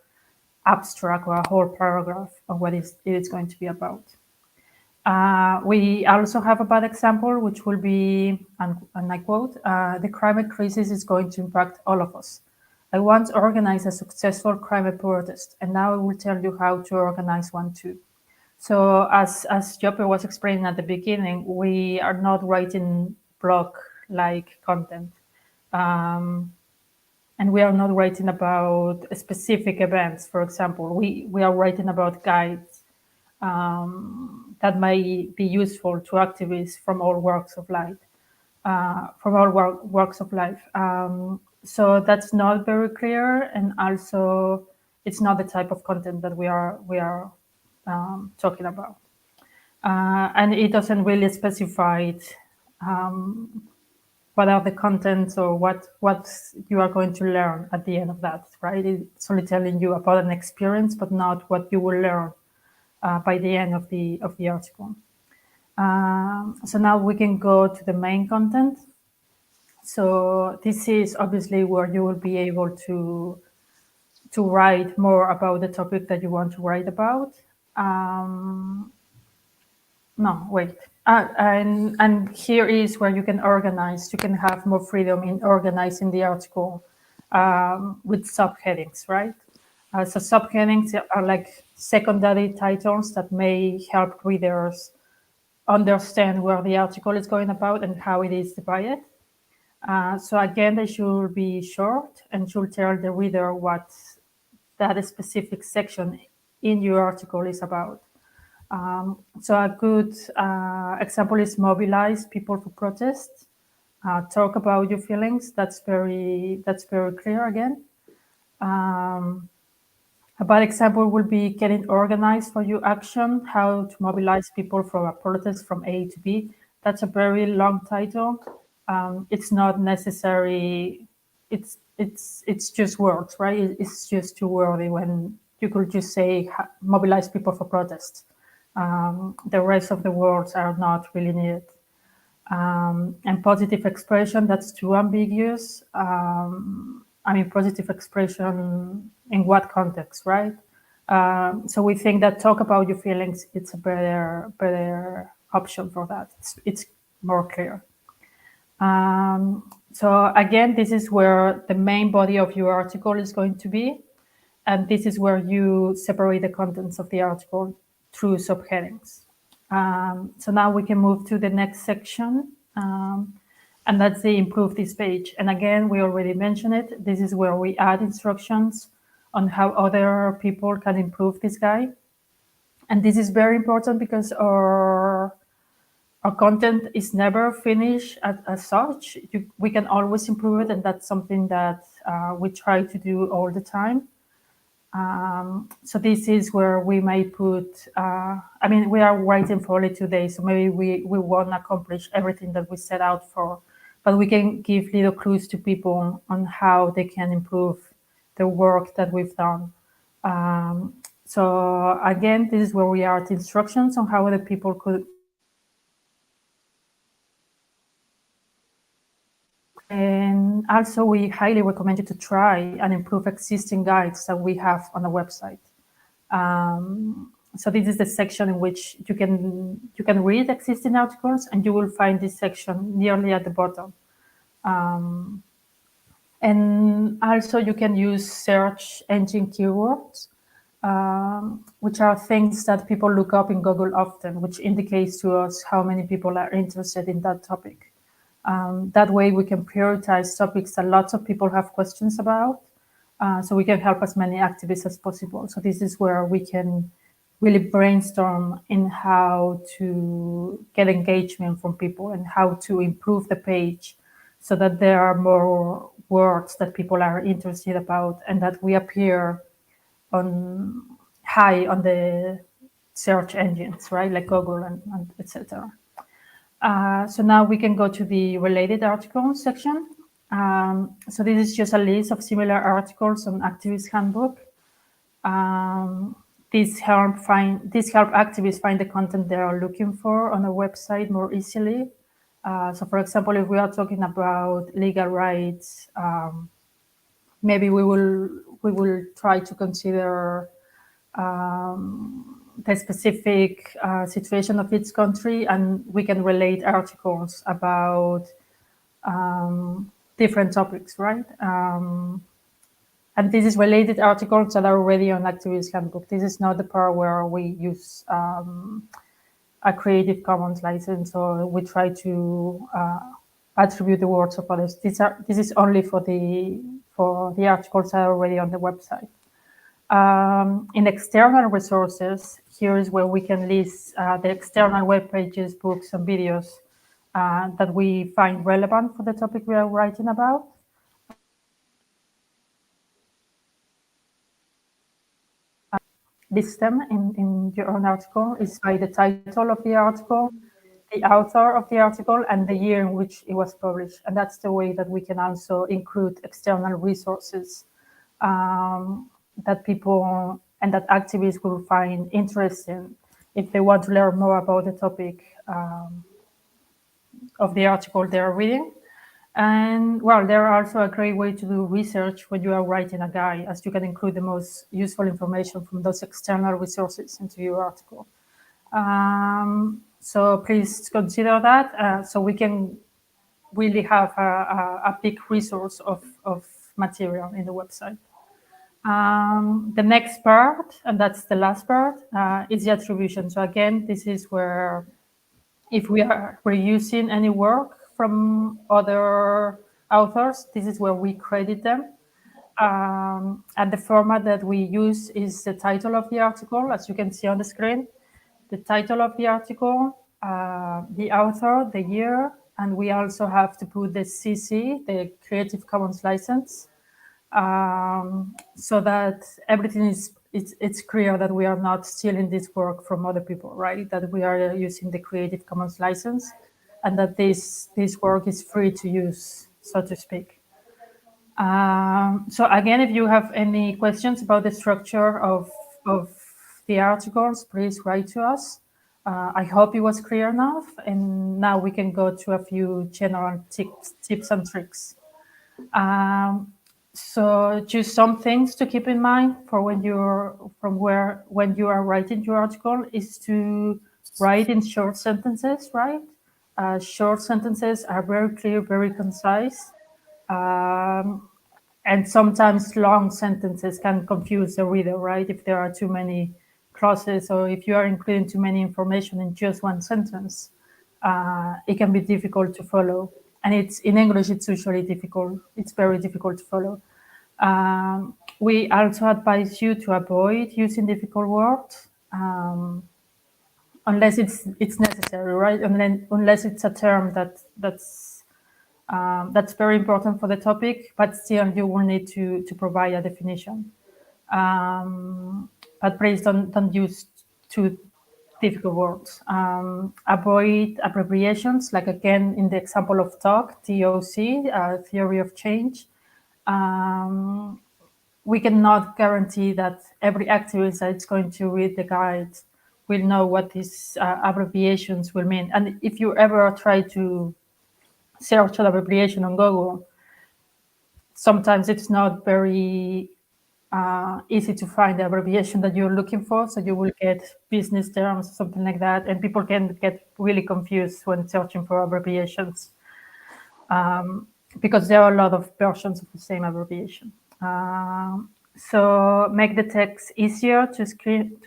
abstract or a whole paragraph of what it is going to be about. We also have a bad example, which will be, and I quote, the climate crisis is going to impact all of us. I once organized a successful climate protest, and now I will tell you how to organize one too. So as Joppe was explaining at the beginning, we are not writing blog-like content. And we are not writing about specific events, for example. We are writing about guides that may be useful to activists from all walks of life. So that's not very clear, and also it's not the type of content that we are talking about, and it doesn't really specify what are the contents or what you are going to learn at the end of that, right? It's only telling you about an experience, but not what you will learn by the end of the article. So now we can go to the main content. So this is obviously where you will be able to write more about the topic that you want to write about. No, wait. And here is where you can organize. You can have more freedom in organizing the article with subheadings, right? So subheadings are like secondary titles that may help readers understand where the article is going about and how it is divided. So again, they should be short and should tell the reader what that specific section in your article is about. So a good example is mobilize people for protest. Talk about your feelings. That's very clear again. A bad example will be getting organized for your action, how to mobilize people for a protest from A to B. That's a very long title. It's not necessary. It's just words, right? It's just too wordy when you could just say mobilize people for protest. The rest of the words are not really needed. And positive expression, that's too ambiguous. I mean, positive expression in what context, right? So we think that talk about your feelings, it's a better option for that. It's more clear. So again, this is where the main body of your article is going to be. And this is where you separate the contents of the article through subheadings. So now we can move to the next section, and that's the improve this page. And again, we already mentioned it. This is where we add instructions on how other people can improve this guide. And this is very important because our content is never finished as such. We can always improve it, and that's something that we try to do all the time. So this is where we may put, I mean, we are writing for only 2 days, so maybe we won't accomplish everything that we set out for, but we can give little clues to people on how they can improve the work that we've done. So again, this is where we add instructions on how other people can improve this guide. And also, we highly recommend you to try and improve existing guides that we have on the website. So this is the section in which you can read existing articles, and you will find this section nearly at the bottom. And also, you can use search engine keywords, which are things that people look up in Google often, which indicates to us how many people are interested in that topic. That way we can prioritize topics that lots of people have questions about, so we can help as many activists as possible. So this is where we can really brainstorm in how to get engagement from people and how to improve the page so that there are more words that people are interested about and that we appear on high on the search engines, right? Like Google and etc. So now we can go to the related articles section. So this is just a list of similar articles on Activist Handbook. This help activists find the content they are looking for on a website more easily. So, for example, if we are talking about legal rights, maybe we will try to consider the specific situation of each country, and we can relate articles about different topics, right? And this is related articles that are already on Activist Handbook. This is not the part where we use a Creative Commons license, or we try to attribute the works of others. This is only for the articles that are already on the website. In external resources, here is where we can list the external web pages, books, and videos that we find relevant for the topic we are writing about. List them in your own article is by the title of the article, the author of the article, and the year in which it was published. And that's the way that we can also include external resources that people and that activists will find interesting if they want to learn more about the topic of the article they are reading. And well, they're also a great way to do research when you are writing a guide, as you can include the most useful information from those external resources into your article. So please consider that, so we can really have a big resource of material in the website. The next part, and that's the last part, is the attribution. So again, this is where if we are reusing any work from other authors, this is where we credit them. And the format that we use is the title of the article, as you can see on the screen. The title of the article, the author, the year, and we also have to put the CC, the Creative Commons license, so that everything is it's clear that we are not stealing this work from other people, right? That we are using the Creative Commons license, and that this work is free to use, so to speak. So again, if you have any questions about the structure of the articles, please write to us. I hope it was clear enough, and now we can go to a few general tips and tricks. So just some things to keep in mind for when you are writing your article is to write in short sentences, right? Short sentences are very clear, very concise. And sometimes long sentences can confuse the reader, right? If there are too many clauses, or if you are including too many information in just one sentence, it can be difficult to follow. And it's in English, it's usually difficult. It's very difficult to follow. We also advise you to avoid using difficult words unless it's necessary, right? Unless it's a term that's very important for the topic, but still you will need to provide a definition. But please don't use too difficult words. Avoid abbreviations, like again in the example of TOC, TOC, theory of change. We cannot guarantee that every activist that's going to read the guide will know what these abbreviations will mean. And if you ever try to search an abbreviation on Google, sometimes it's not very easy to find the abbreviation that you're looking for. So you will get business terms, something like that, and people can get really confused when searching for abbreviations because there are a lot of versions of the same abbreviation. So make the text easier to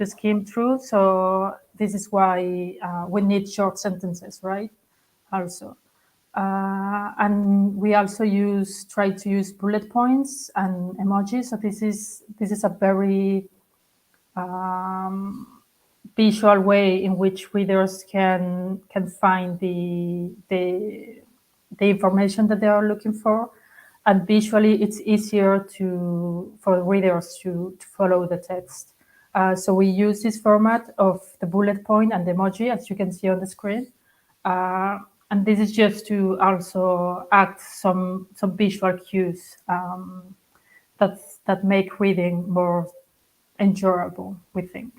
skim through. So this is why we need short sentences, right? Also. And we also try to use bullet points and emojis. So this is a very visual way in which readers can find the information that they are looking for, and visually it's easier for readers to follow the text. So we use this format of the bullet point and the emoji, as you can see on the screen. And this is just to also add some visual cues that make reading more enjoyable, we think.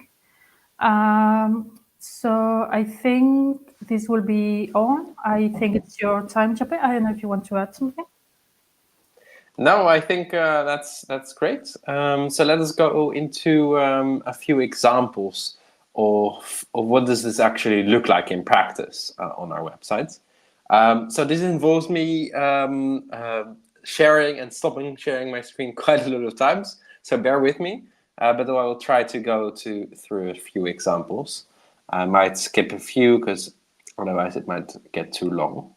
So I think this will be all. I think it's your time, Chape. I don't know if you want to add something. No, I think that's great. So let us go into a few examples of what does this actually look like in practice on our website. So this involves me sharing and stopping sharing my screen quite a lot of times. So bear with me, but I will try to go through a few examples. I might skip a few because otherwise it might get too long.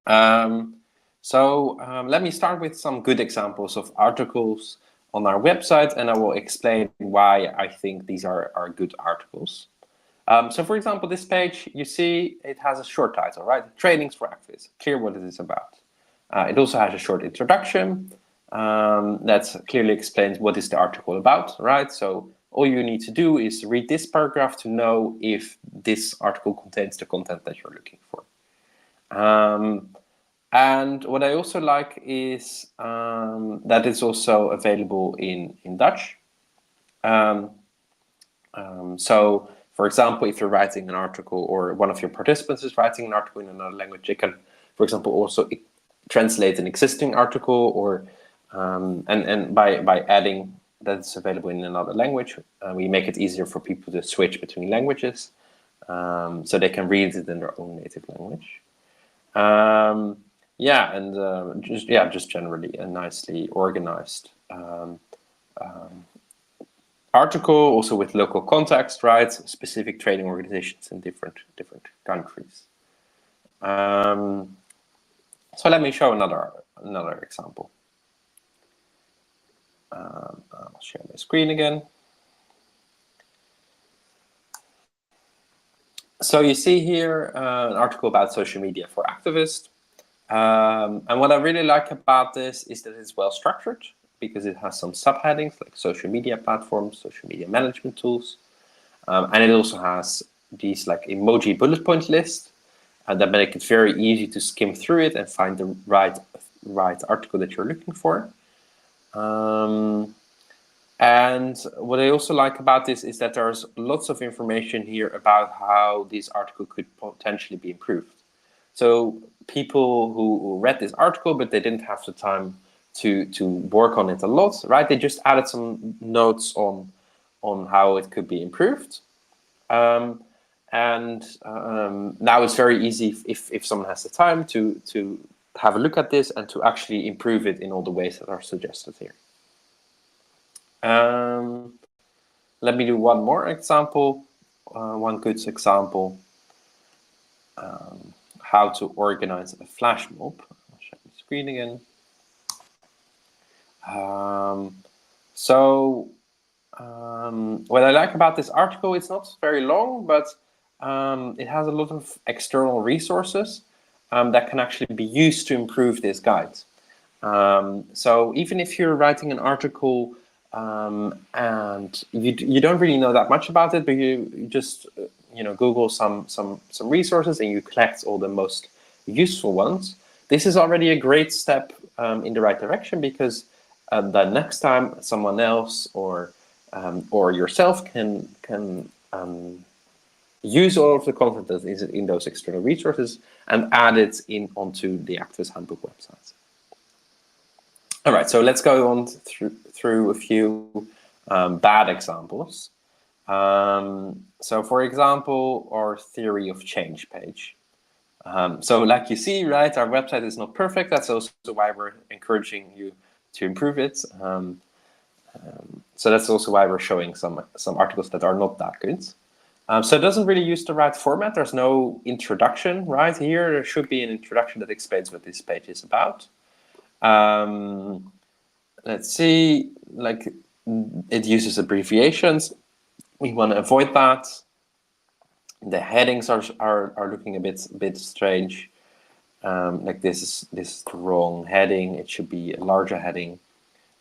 Let me start with some good examples of articles on our website, and I will explain why I think these are good articles. So for example, this page, you see it has a short title, right? Trainings for Activists, clear what it is about. It also has a short introduction that clearly explains what is the article about, right? So all you need to do is read this paragraph to know if this article contains the content that you're looking for. And what I also like is that it's also available in Dutch. So, for example, if you're writing an article or one of your participants is writing an article in another language, they can, for example, also translate an existing article or and by adding that it's available in another language, we make it easier for people to switch between languages so they can read it in their own native language. Just generally a nicely organized article, also with local context, right? Specific training organizations in different countries. So let me show another example. I'll share my screen again. So you see here an article about social media for activists. And what I really like about this is that it's well structured because it has some subheadings like social media platforms, social media management tools. And it also has these like emoji bullet point list that make it very easy to skim through it and find the right article that you're looking for. And what I also like about this is that there's lots of information here about how this article could potentially be improved. So people who read this article, but they didn't have the time to work on it a lot, right? They just added some notes on how it could be improved. Now it's very easy if someone has the time to have a look at this and to actually improve it in all the ways that are suggested here. Let me do one more example, one good example. How to organize a flash mob. I'll share the screen again. What I like about this article, it's not very long, but it has a lot of external resources that can actually be used to improve this guide. So even if you're writing an article and you don't really know that much about it, but you just Google some resources and you collect all the most useful ones, this is already a great step in the right direction, because the next time someone else or yourself can use all of the content that is in those external resources and add it onto the Activist Handbook website. All right, so let's go on through a few bad examples. So for example, our theory of change page. So like you see, right, our website is not perfect. That's also why we're encouraging you to improve it. So that's also why we're showing some articles that are not that good. So it doesn't really use the right format. There's no introduction right here. There should be an introduction that explains what this page is about. Let's see, like it uses abbreviations. We want to avoid that. The headings are looking a bit strange. Like this is the wrong heading. It should be a larger heading.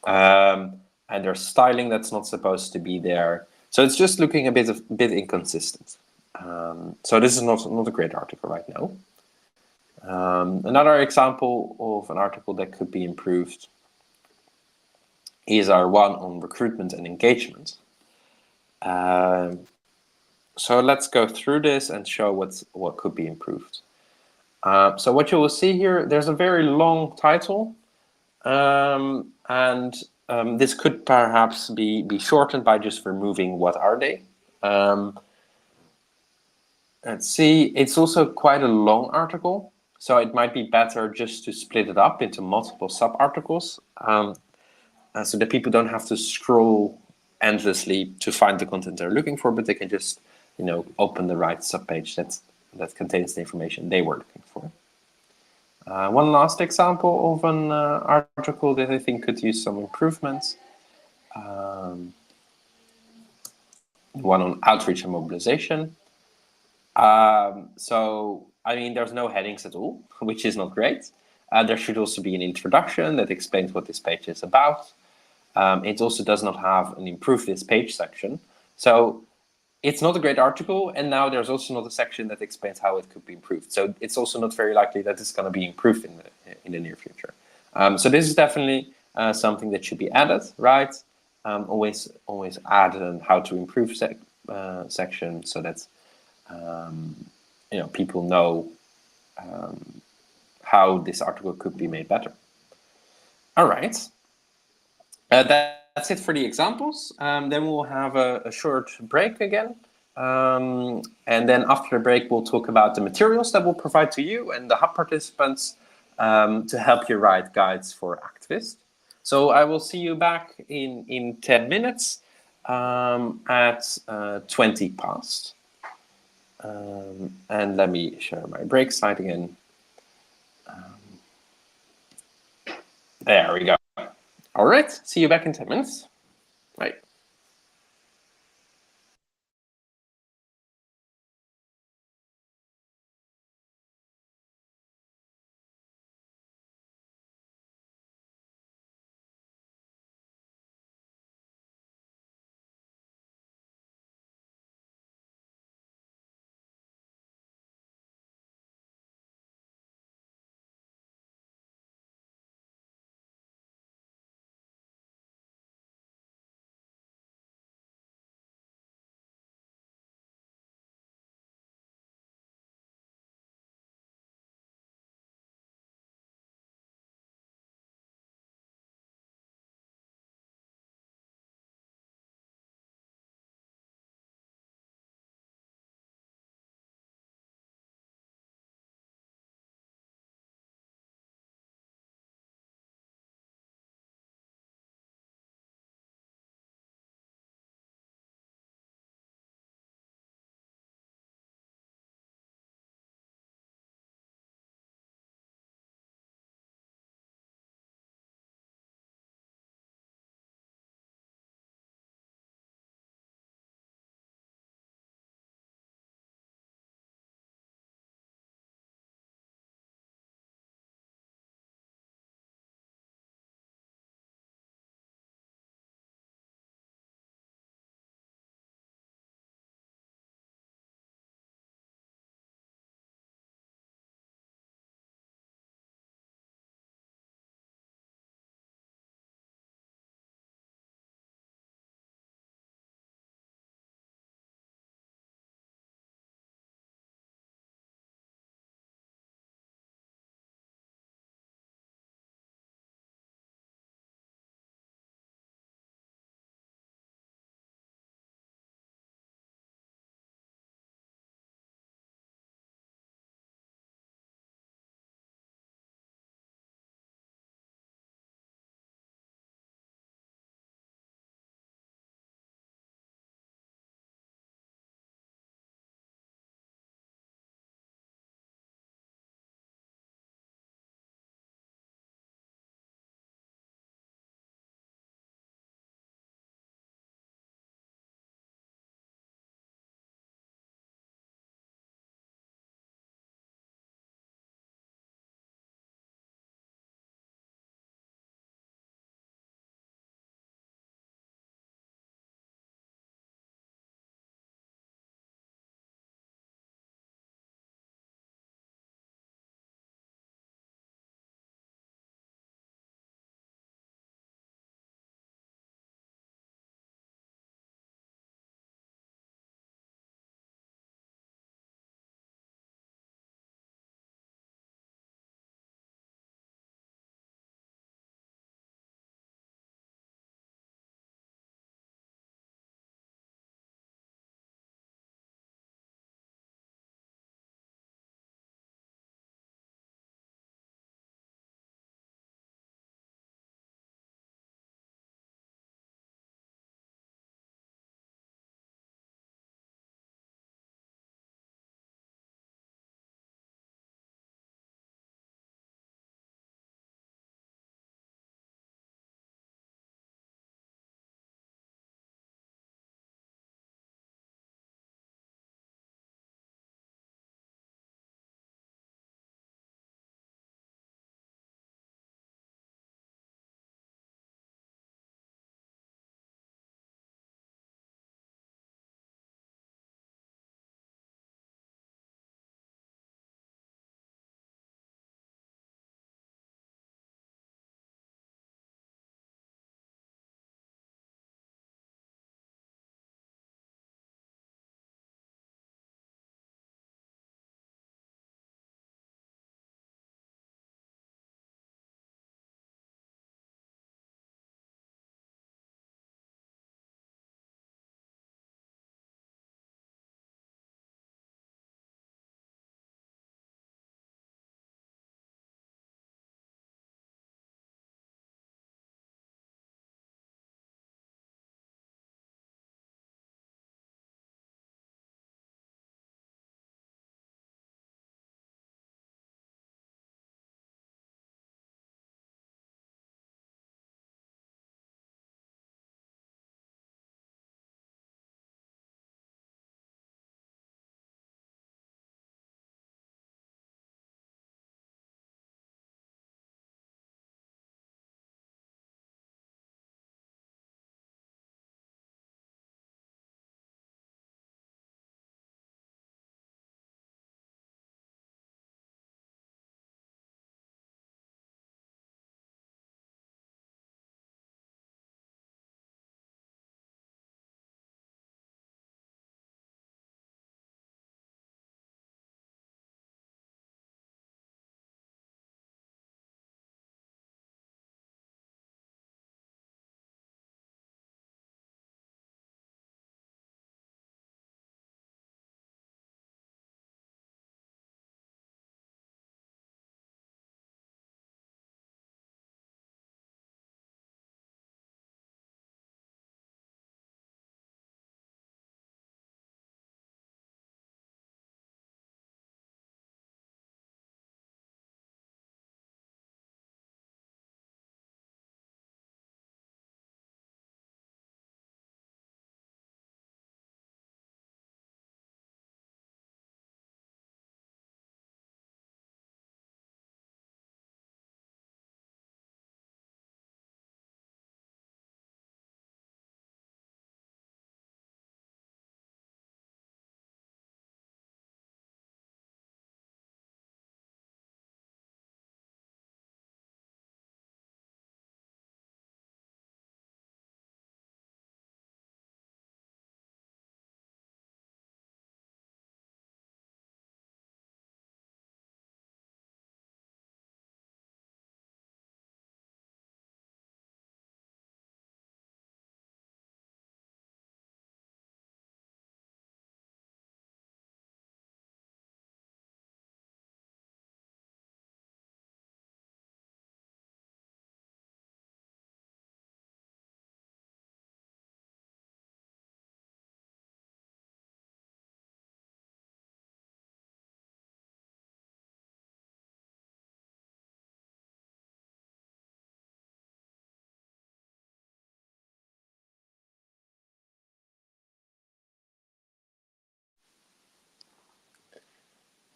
And there's styling that's not supposed to be there. So it's just looking a bit inconsistent. So this is not a great article right now. Another example of an article that could be improved is our one on recruitment and engagement. So let's go through this and show what could be improved. So what you will see here, there's a very long title, and this could perhaps be shortened by just removing what are they. Let's see, it's also quite a long article, so it might be better just to split it up into multiple sub-articles, so that people don't have to scroll endlessly to find the content they're looking for, but they can just, open the right subpage that contains the information they were looking for. One last example of an article that I think could use some improvements. One on outreach and mobilization. So, there's no headings at all, which is not great. There should also be an introduction that explains what this page is about. It also does not have an improve this page section. So it's not a great article, and now there's also not a section that explains how it could be improved. So it's also not very likely that it's going to be improved in the near future. So this is definitely something that should be added, right? Always add an how to improve section so that people know how this article could be made better. All right. That's it for the examples. Then we'll have a short break again. And then after the break, we'll talk about the materials that we'll provide to you and the hub participants to help you write guides for activists. So I will see you back in 10 minutes at 20 past. And let me share my break slide again. There we go. All right, see you back in 10 minutes. Right.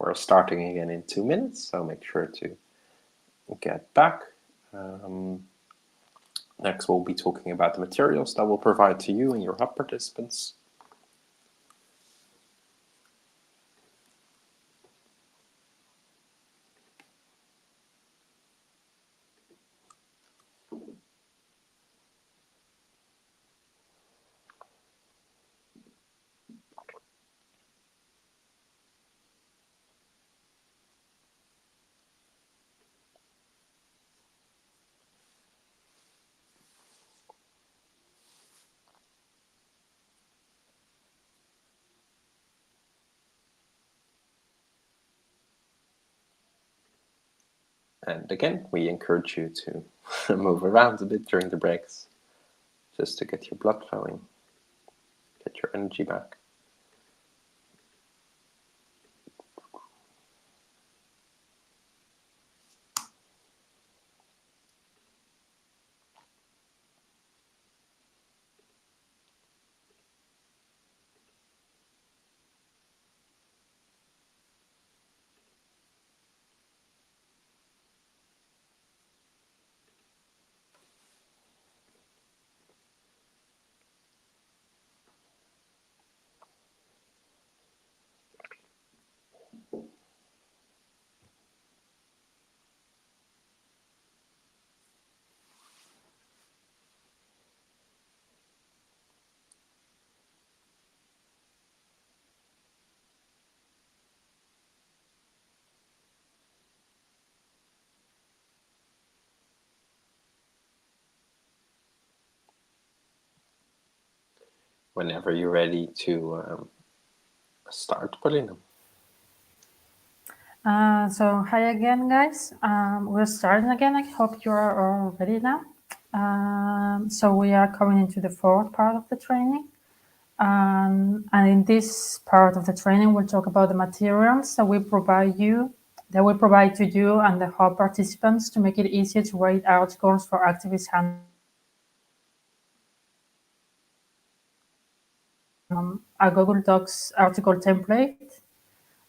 We're starting again in 2 minutes, so make sure to get back. Next, we'll be talking about the materials that we'll provide to you and your hub participants. And again, we encourage you to move around a bit during the breaks, just to get your blood flowing, get your energy back. Whenever you're ready to start, Paulina. So hi again, guys. We're starting again. I hope you are all ready now. So we are coming into the fourth part of the training. And in this part of the training, we'll talk about the materials that we provide to you and the hub participants to make it easier to write articles for Activist Handbook. A Google Docs article template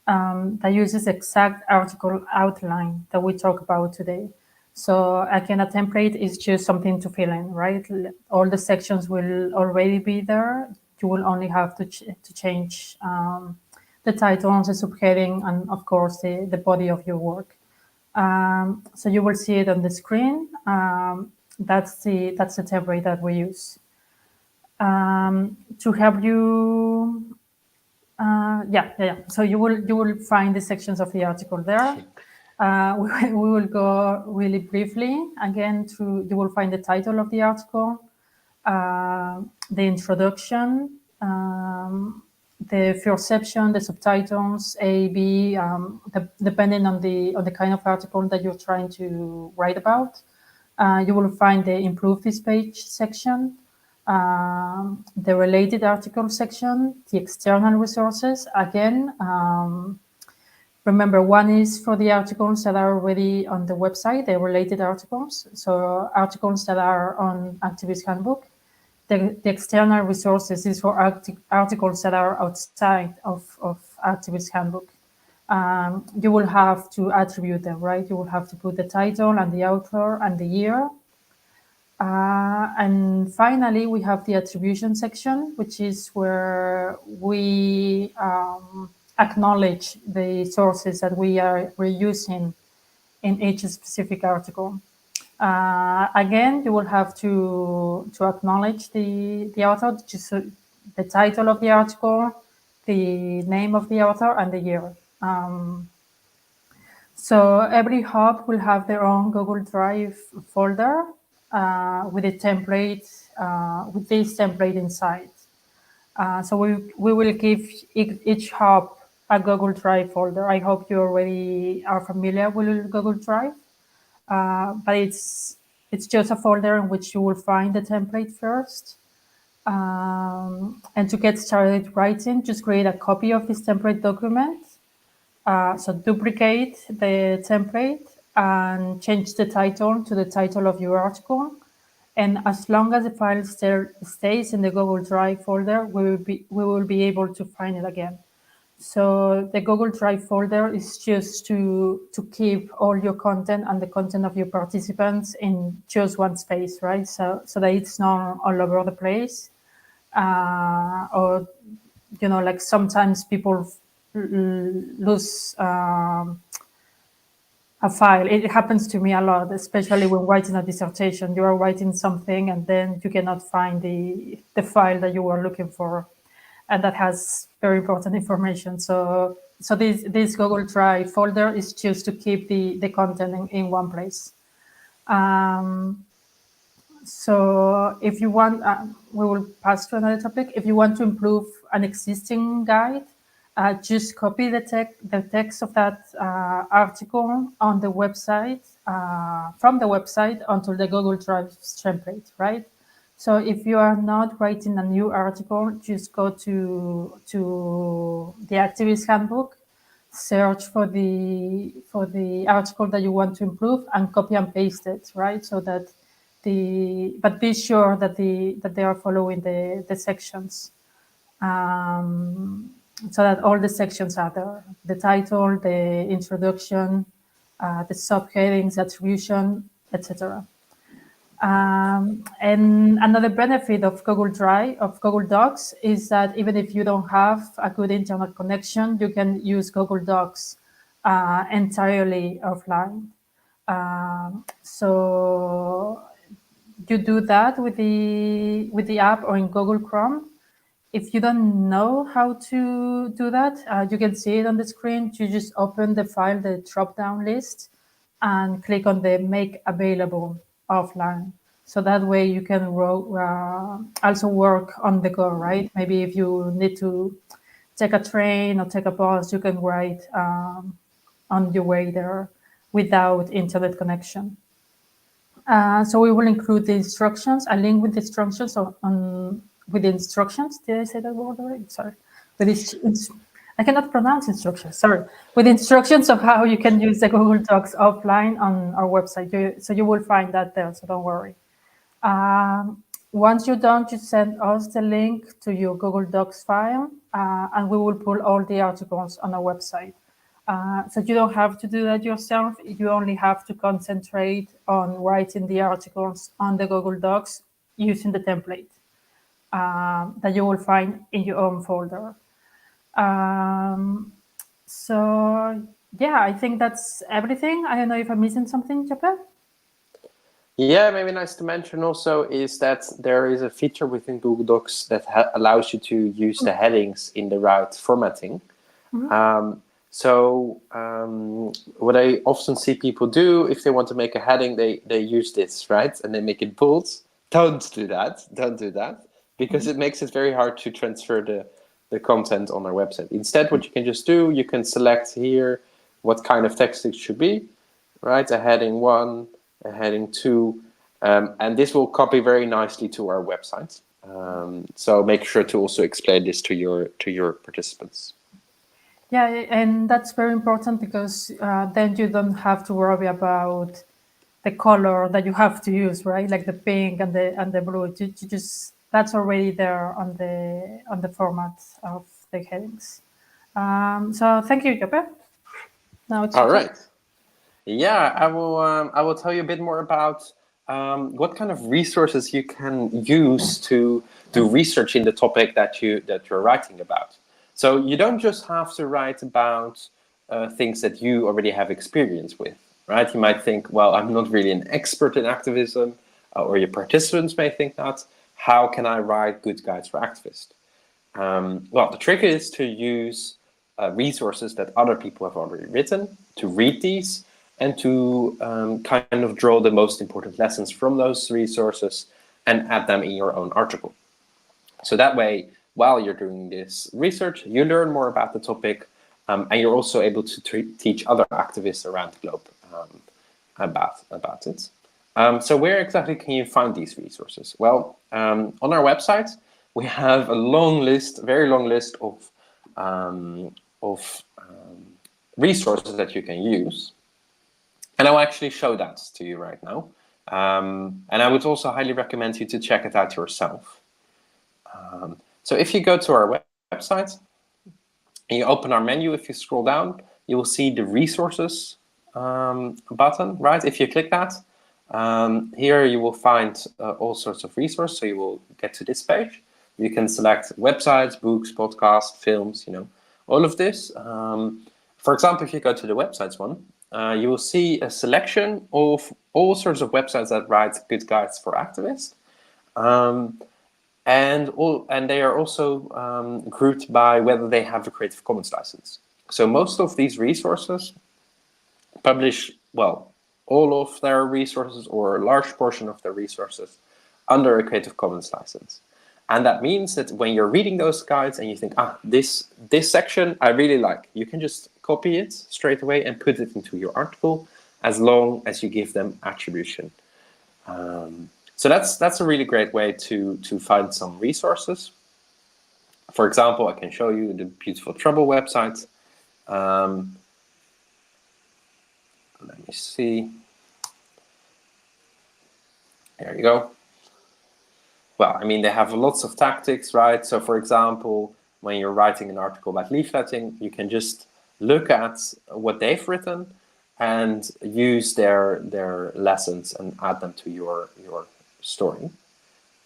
that uses the exact article outline that we talk about today. So again, a template is just something to fill in, right? All the sections will already be there. You will only have to change the title, the subheading, and of course the body of your work. So you will see it on the screen. That's the template that we use. To help you, So you will find the sections of the article there. We will go really briefly again through. You will find the title of the article, the introduction, the first section, the subtitles, A, B, depending on the kind of article that you're trying to write about. You will find the improve this page section, the related article section, the external resources. Again, remember, one is for the articles that are already on the website, the related articles. So articles that are on Activist Handbook. The external resources is for articles that are outside of Activist Handbook. You will have to attribute them, right? You will have to put the title and the author and the year. And finally, we have the attribution section, which is where we acknowledge the sources that we're using in each specific article. Again, you will have to acknowledge the author, just the title of the article, the name of the author, and the year. So every hub will have their own Google Drive folder with a template, with this template inside. So we will give each hub a Google Drive folder. I hope you already are familiar with Google Drive, but it's just a folder in which you will find the template first. And to get started writing, just create a copy of this template document. So duplicate the template and change the title to the title of your article. And as long as the file stays in the Google Drive folder, we will be able to find it again. So the Google Drive folder is just to keep all your content and the content of your participants in just one space, right? So that it's not all over the place. Or, like sometimes people lose a file. It happens to me a lot, especially when writing a dissertation. You are writing something and then you cannot find the file that you were looking for, and that has very important information. So this Google Drive folder is just to keep the content in one place. So if you want, we will pass to another topic. If you want to improve an existing guide, just copy the text of that article on the website, from the website onto the Google Drive template, right? So if you are not writing a new article, just go to the Activist Handbook, search for the article that you want to improve, and copy and paste it, right? So that but be sure that they are following the sections, so that all the sections are there: the title, the introduction, the subheadings, attribution, etc. And another benefit of Google Docs is that even if you don't have a good internet connection, you can use Google Docs entirely offline. So you do that with the app or in Google Chrome. If you don't know how to do that, you can see it on the screen. You just open the file, the drop-down list, and click on the Make Available offline. So that way you can also work on the go, right? Maybe if you need to take a train or take a bus, you can write on your way there without internet connection. So we will include the instructions, a link with the instructions with the instructions. Did I say that word already? Sorry. I cannot pronounce instructions. Sorry. With instructions of how you can use the Google Docs offline on our website. So you will find that there. So don't worry. Once you're done, just send us the link to your Google Docs file, and we will pull all the articles on our website. So you don't have to do that yourself. You only have to concentrate on writing the articles on the Google Docs using the template that you will find in your own folder. So yeah, I think that's everything. I don't know if I'm missing something, Japan. Yeah, maybe nice to mention also is that there is a feature within Google Docs that allows you to use the headings in the right formatting. So what I often see people do, if they want to make a heading, they use this, right? And they make it bold. Don't do that. Don't do that. Because it makes it very hard to transfer the content on our website. Instead, what you can just do, you can select here what kind of text it should be, right? A heading 1, a heading 2, and this will copy very nicely to our website. So make sure to also explain this to your participants. Yeah, and that's very important because then you don't have to worry about the color that you have to use, right? Like the pink and the blue. You just that's already there on the format of the headings. So thank you, Joppe. Now it's all your turn. right. Yeah, I will tell you a bit more about what kind of resources you can use to do research in the topic that you're writing about. So you don't just have to write about things that you already have experience with, right? You might think, well, I'm not really an expert in activism, or your participants may think that. How can I write good guides for activists? Well, the trick is to use resources that other people have already written, to read these, and to kind of draw the most important lessons from those resources and add them in your own article. So that way, while you're doing this research, you learn more about the topic, and you're also able to teach other activists around the globe about it. So where exactly can you find these resources? Well, on our website, we have a very long list of resources that you can use. And I will actually show that to you right now. And I would also highly recommend you to check it out yourself. So if you go to our website, and you open our menu, if you scroll down, you will see the resources button, right? If you click that, here you will find all sorts of resources. So you will get to this page. You can select websites, books, podcasts, films, all of this. For example, if you go to the websites one, you will see a selection of all sorts of websites that write good guides for activists. And they are also grouped by whether they have a Creative Commons license. So most of these resources publish, well, all of their resources or a large portion of their resources under a Creative Commons license. And that means that when you're reading those guides and you think, this section I really like, you can just copy it straight away and put it into your article, as long as you give them attribution. So that's a really great way to find some resources. For example, I can show you the Beautiful Trouble website. Let me see. There you go. Well, I mean, they have lots of tactics, right? So for example, when you're writing an article about leafletting, you can just look at what they've written and use their lessons and add them to your story.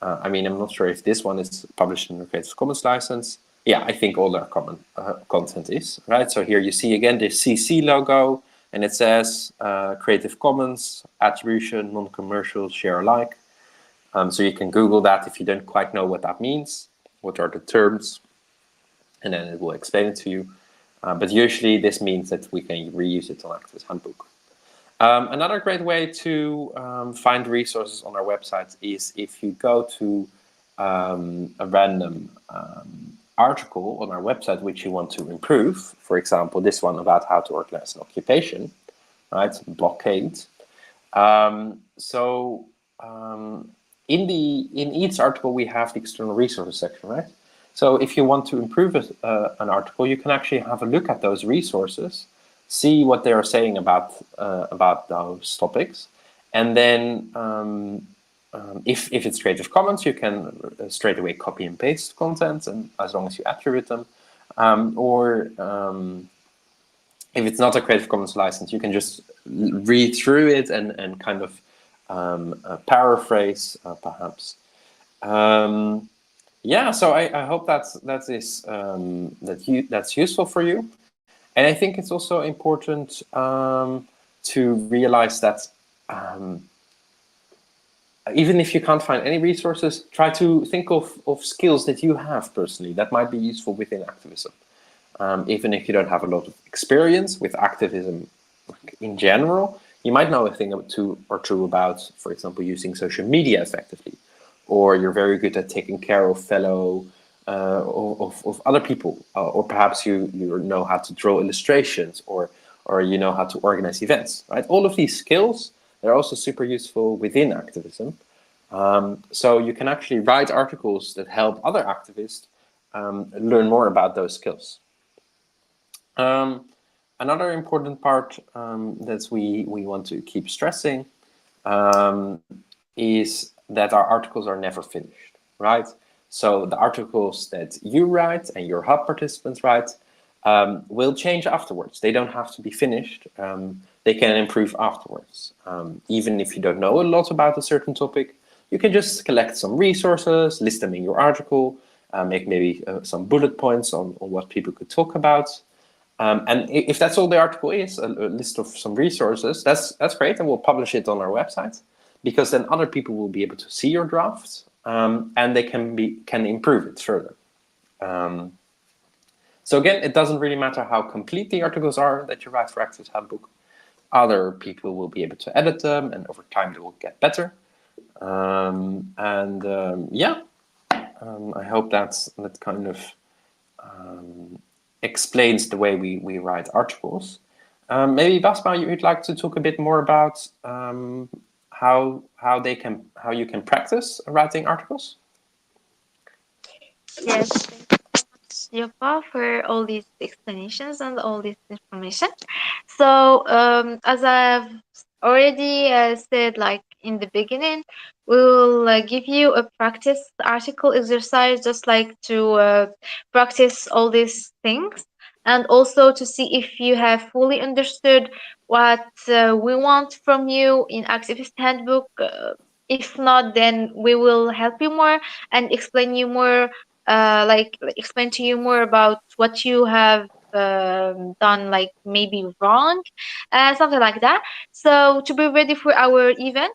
I mean, I'm not sure if this one is published in a Creative Commons license. Yeah, I think all their common content is, right? So here you see again the CC logo, and it says Creative Commons, attribution, non-commercial, share alike. So you can Google that if you don't quite know what that means, what are the terms, and then it will explain it to you. But usually this means that we can reuse it on Activist Handbook. Another great way to find resources on our website is if you go to a random article on our website which you want to improve. For example, this one about how to organize an occupation, right? Blockade. In each article we have the external resources section, right? So if you want to improve an article, you can actually have a look at those resources, see what they are saying about those topics, and then if it's Creative Commons, you can straight away copy and paste content, and as long as you attribute them, or if it's not a Creative Commons license, you can just read through it and kind of paraphrase, perhaps. Yeah, so I hope that's useful for you. And I think it's also important to realize that even if you can't find any resources, try to think of skills that you have personally that might be useful within activism. Even if you don't have a lot of experience with activism in general, you might know a thing or two about, for example, using social media effectively, or you're very good at taking care of fellow of other people, or perhaps you know how to draw illustrations, or you know how to organize events, right? All of these skills, they're also super useful within activism. So you can actually write articles that help other activists learn more about those skills. Another important part that we want to keep stressing is that our articles are never finished, right? So the articles that you write and your hub participants write will change afterwards. They don't have to be finished. They can improve afterwards. Even if you don't know a lot about a certain topic, you can just collect some resources, list them in your article, make maybe some bullet points on what people could talk about. And if that's all the article is, a list of some resources, that's great, and we'll publish it on our website, because then other people will be able to see your drafts, and they can improve it further. So again, it doesn't really matter how complete the articles are that you write for Activist Handbook. Other people will be able to edit them, and over time they will get better. Yeah, I hope that kind of explains the way we write articles. Maybe Basma, you'd like to talk a bit more about how you can practice writing articles? Yes, thank you so much, Yopa, for all these explanations and all this information. So, as I've already said, like in the beginning, we will give you a practice article exercise, just like to practice all these things. and also to see if you have fully understood what we want from you in Activist Handbook. If not, then we will help you more and explain you more, like explain to you more about what you have done, like maybe wrong, something like that. So to be ready for our event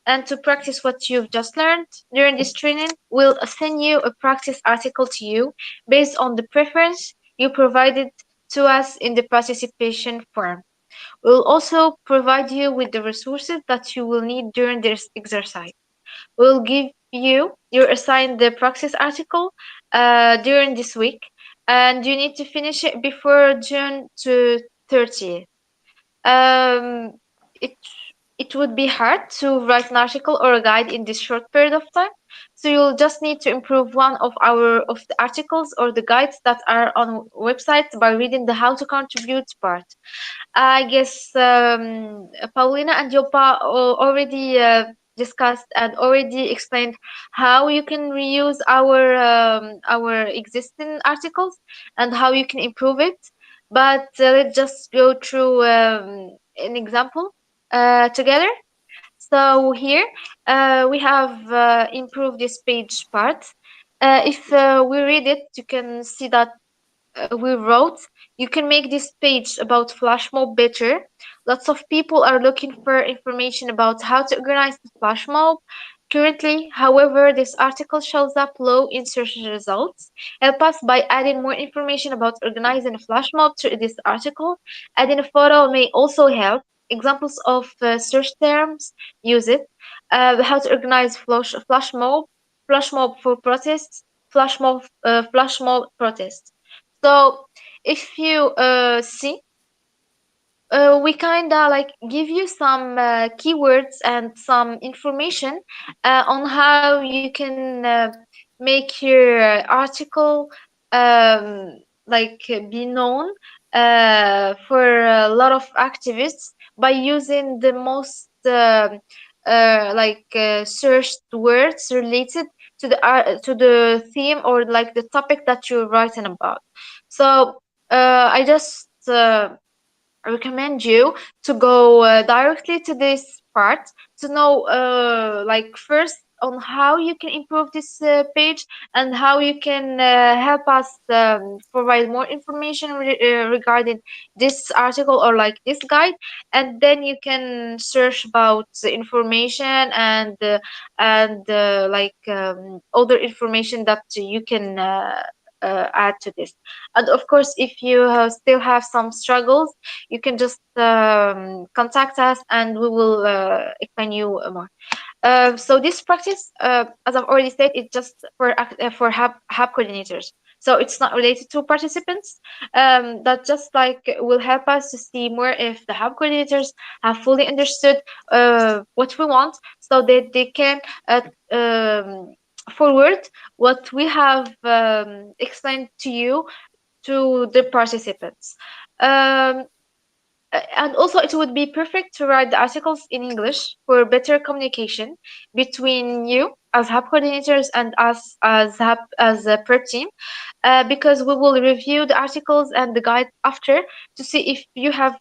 and to practice what you've just learned during this training, we'll assign you a practice article to you based on the preference you provided to us in the participation form. We'll also provide you with the resources that you will need during this exercise. We'll give you your assigned the practice article during this week, and you need to finish it before June to 30th. Um, it it would be hard to write an article or a guide in this short period of time. So you'll just need to improve one of the articles or the guides that are on websites by reading the how to contribute part. I guess Paulina and Yopa already discussed and already explained how you can reuse our existing articles and how you can improve it. But let's just go through an example together. So here we have improved this page part. If we read it, you can see that we wrote, you can make this page about flash mob better. Lots of people are looking for information about how to organize the flash mob. Currently, however, this article shows up low in search results. Help us by adding more information about organizing a flash mob to this article. Adding a photo may also help. Examples of search terms use it. How to organize flash mob for protests, flash mob protests. So if you see, we kind of like give you some keywords and some information on how you can make your article be known for a lot of activists by using the most searched words related to the theme or like the topic that you're writing about. So I just recommend you to go directly to this part to know first on how you can improve this page and how you can help us provide more information regarding this article or like this guide, and then you can search about the information and other information that you can add to this. And of course, if you still have some struggles, you can just contact us and we will explain you more. So this practice, as I've already said, it's just for hub coordinators. So it's not related to participants. That just like will help us to see more if the hub coordinators have fully understood what we want, so that they can forward what we have explained to you to the participants. Um, and also, it would be perfect to write the articles in English for better communication between you as hub coordinators and us as a prep team, because we will review the articles and the guide after to see if you have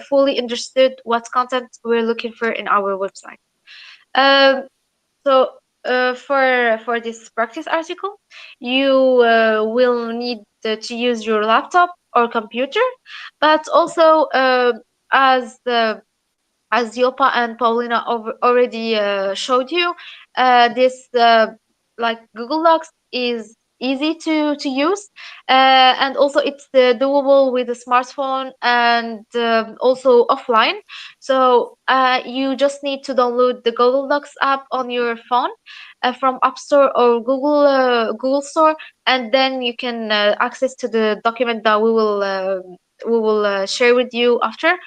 fully understood what content we're looking for in our website. Um, so for this practice article, you will need to use your laptop or computer, but also as Yopa and Paulina already showed you, this Google Docs is easy to use, and also it's doable with a smartphone and also offline. So you just need to download the Google Docs app on your phone from App Store or Google Store, and then you can access to the document that we will share with you after,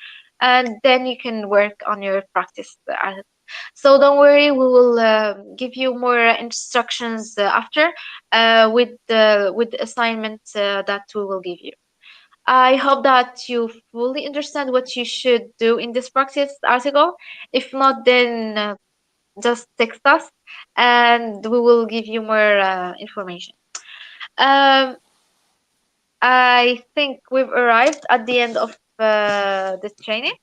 and then you can work on your practice. So don't worry, we will give you more instructions after with the assignment that we will give you. I hope that you fully understand what you should do in this practice article. If not, then just text us and we will give you more information. Um, I think we've arrived at the end of this training.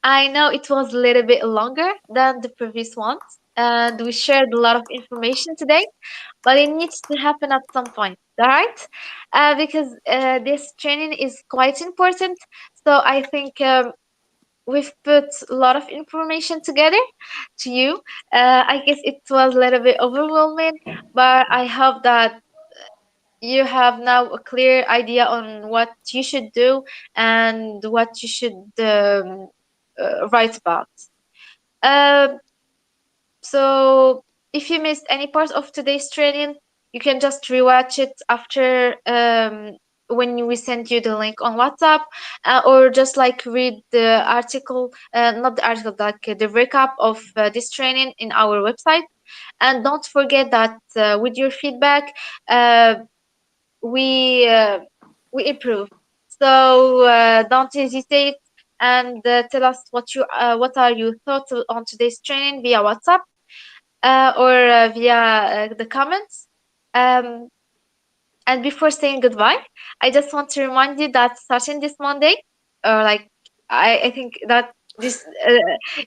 I know it was a little bit longer than the previous ones, and we shared a lot of information today, but it needs to happen at some point, all right? Because this training is quite important. So I think we've put a lot of information together to you. I guess it was a little bit overwhelming, but I hope that you have now a clear idea on what you should do and what you should write about. Um, so if you missed any part of today's training, you can just rewatch it after when we send you the link on WhatsApp, or just like read the article, not the article, like the recap of this training in our website. And don't forget that with your feedback, uh, we uh, we improve. So don't hesitate and tell us what are your thoughts on today's training via WhatsApp or via the comments. Um, and before saying goodbye, I just want to remind you that starting this Monday, or like I think that this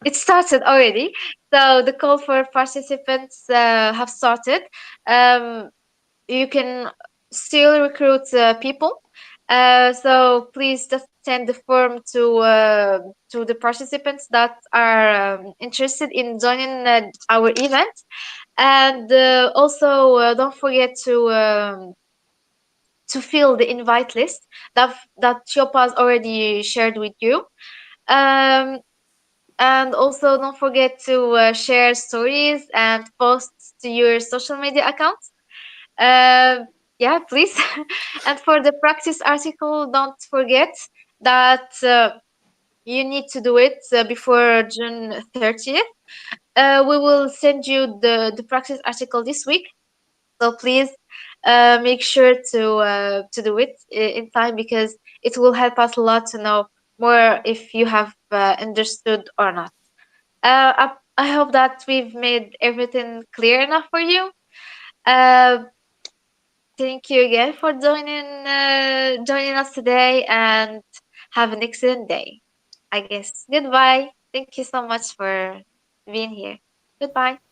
it started already. So the call for participants have started. Um, you can still recruit people. So please just send the form to the participants that are interested in joining our event, and also don't forget to fill the invite list that Chopa's already shared with you. Um, and also don't forget to share stories and posts to your social media accounts. Uh, yeah, please. And for the practice article, don't forget that you need to do it before June 30th. We will send you the practice article this week. So please make sure to do it in time because it will help us a lot to know more if you have understood or not. I hope that we've made everything clear enough for you. Uh, Thank you again for joining us today and have an excellent day. I guess goodbye. Thank you so much for being here. Goodbye.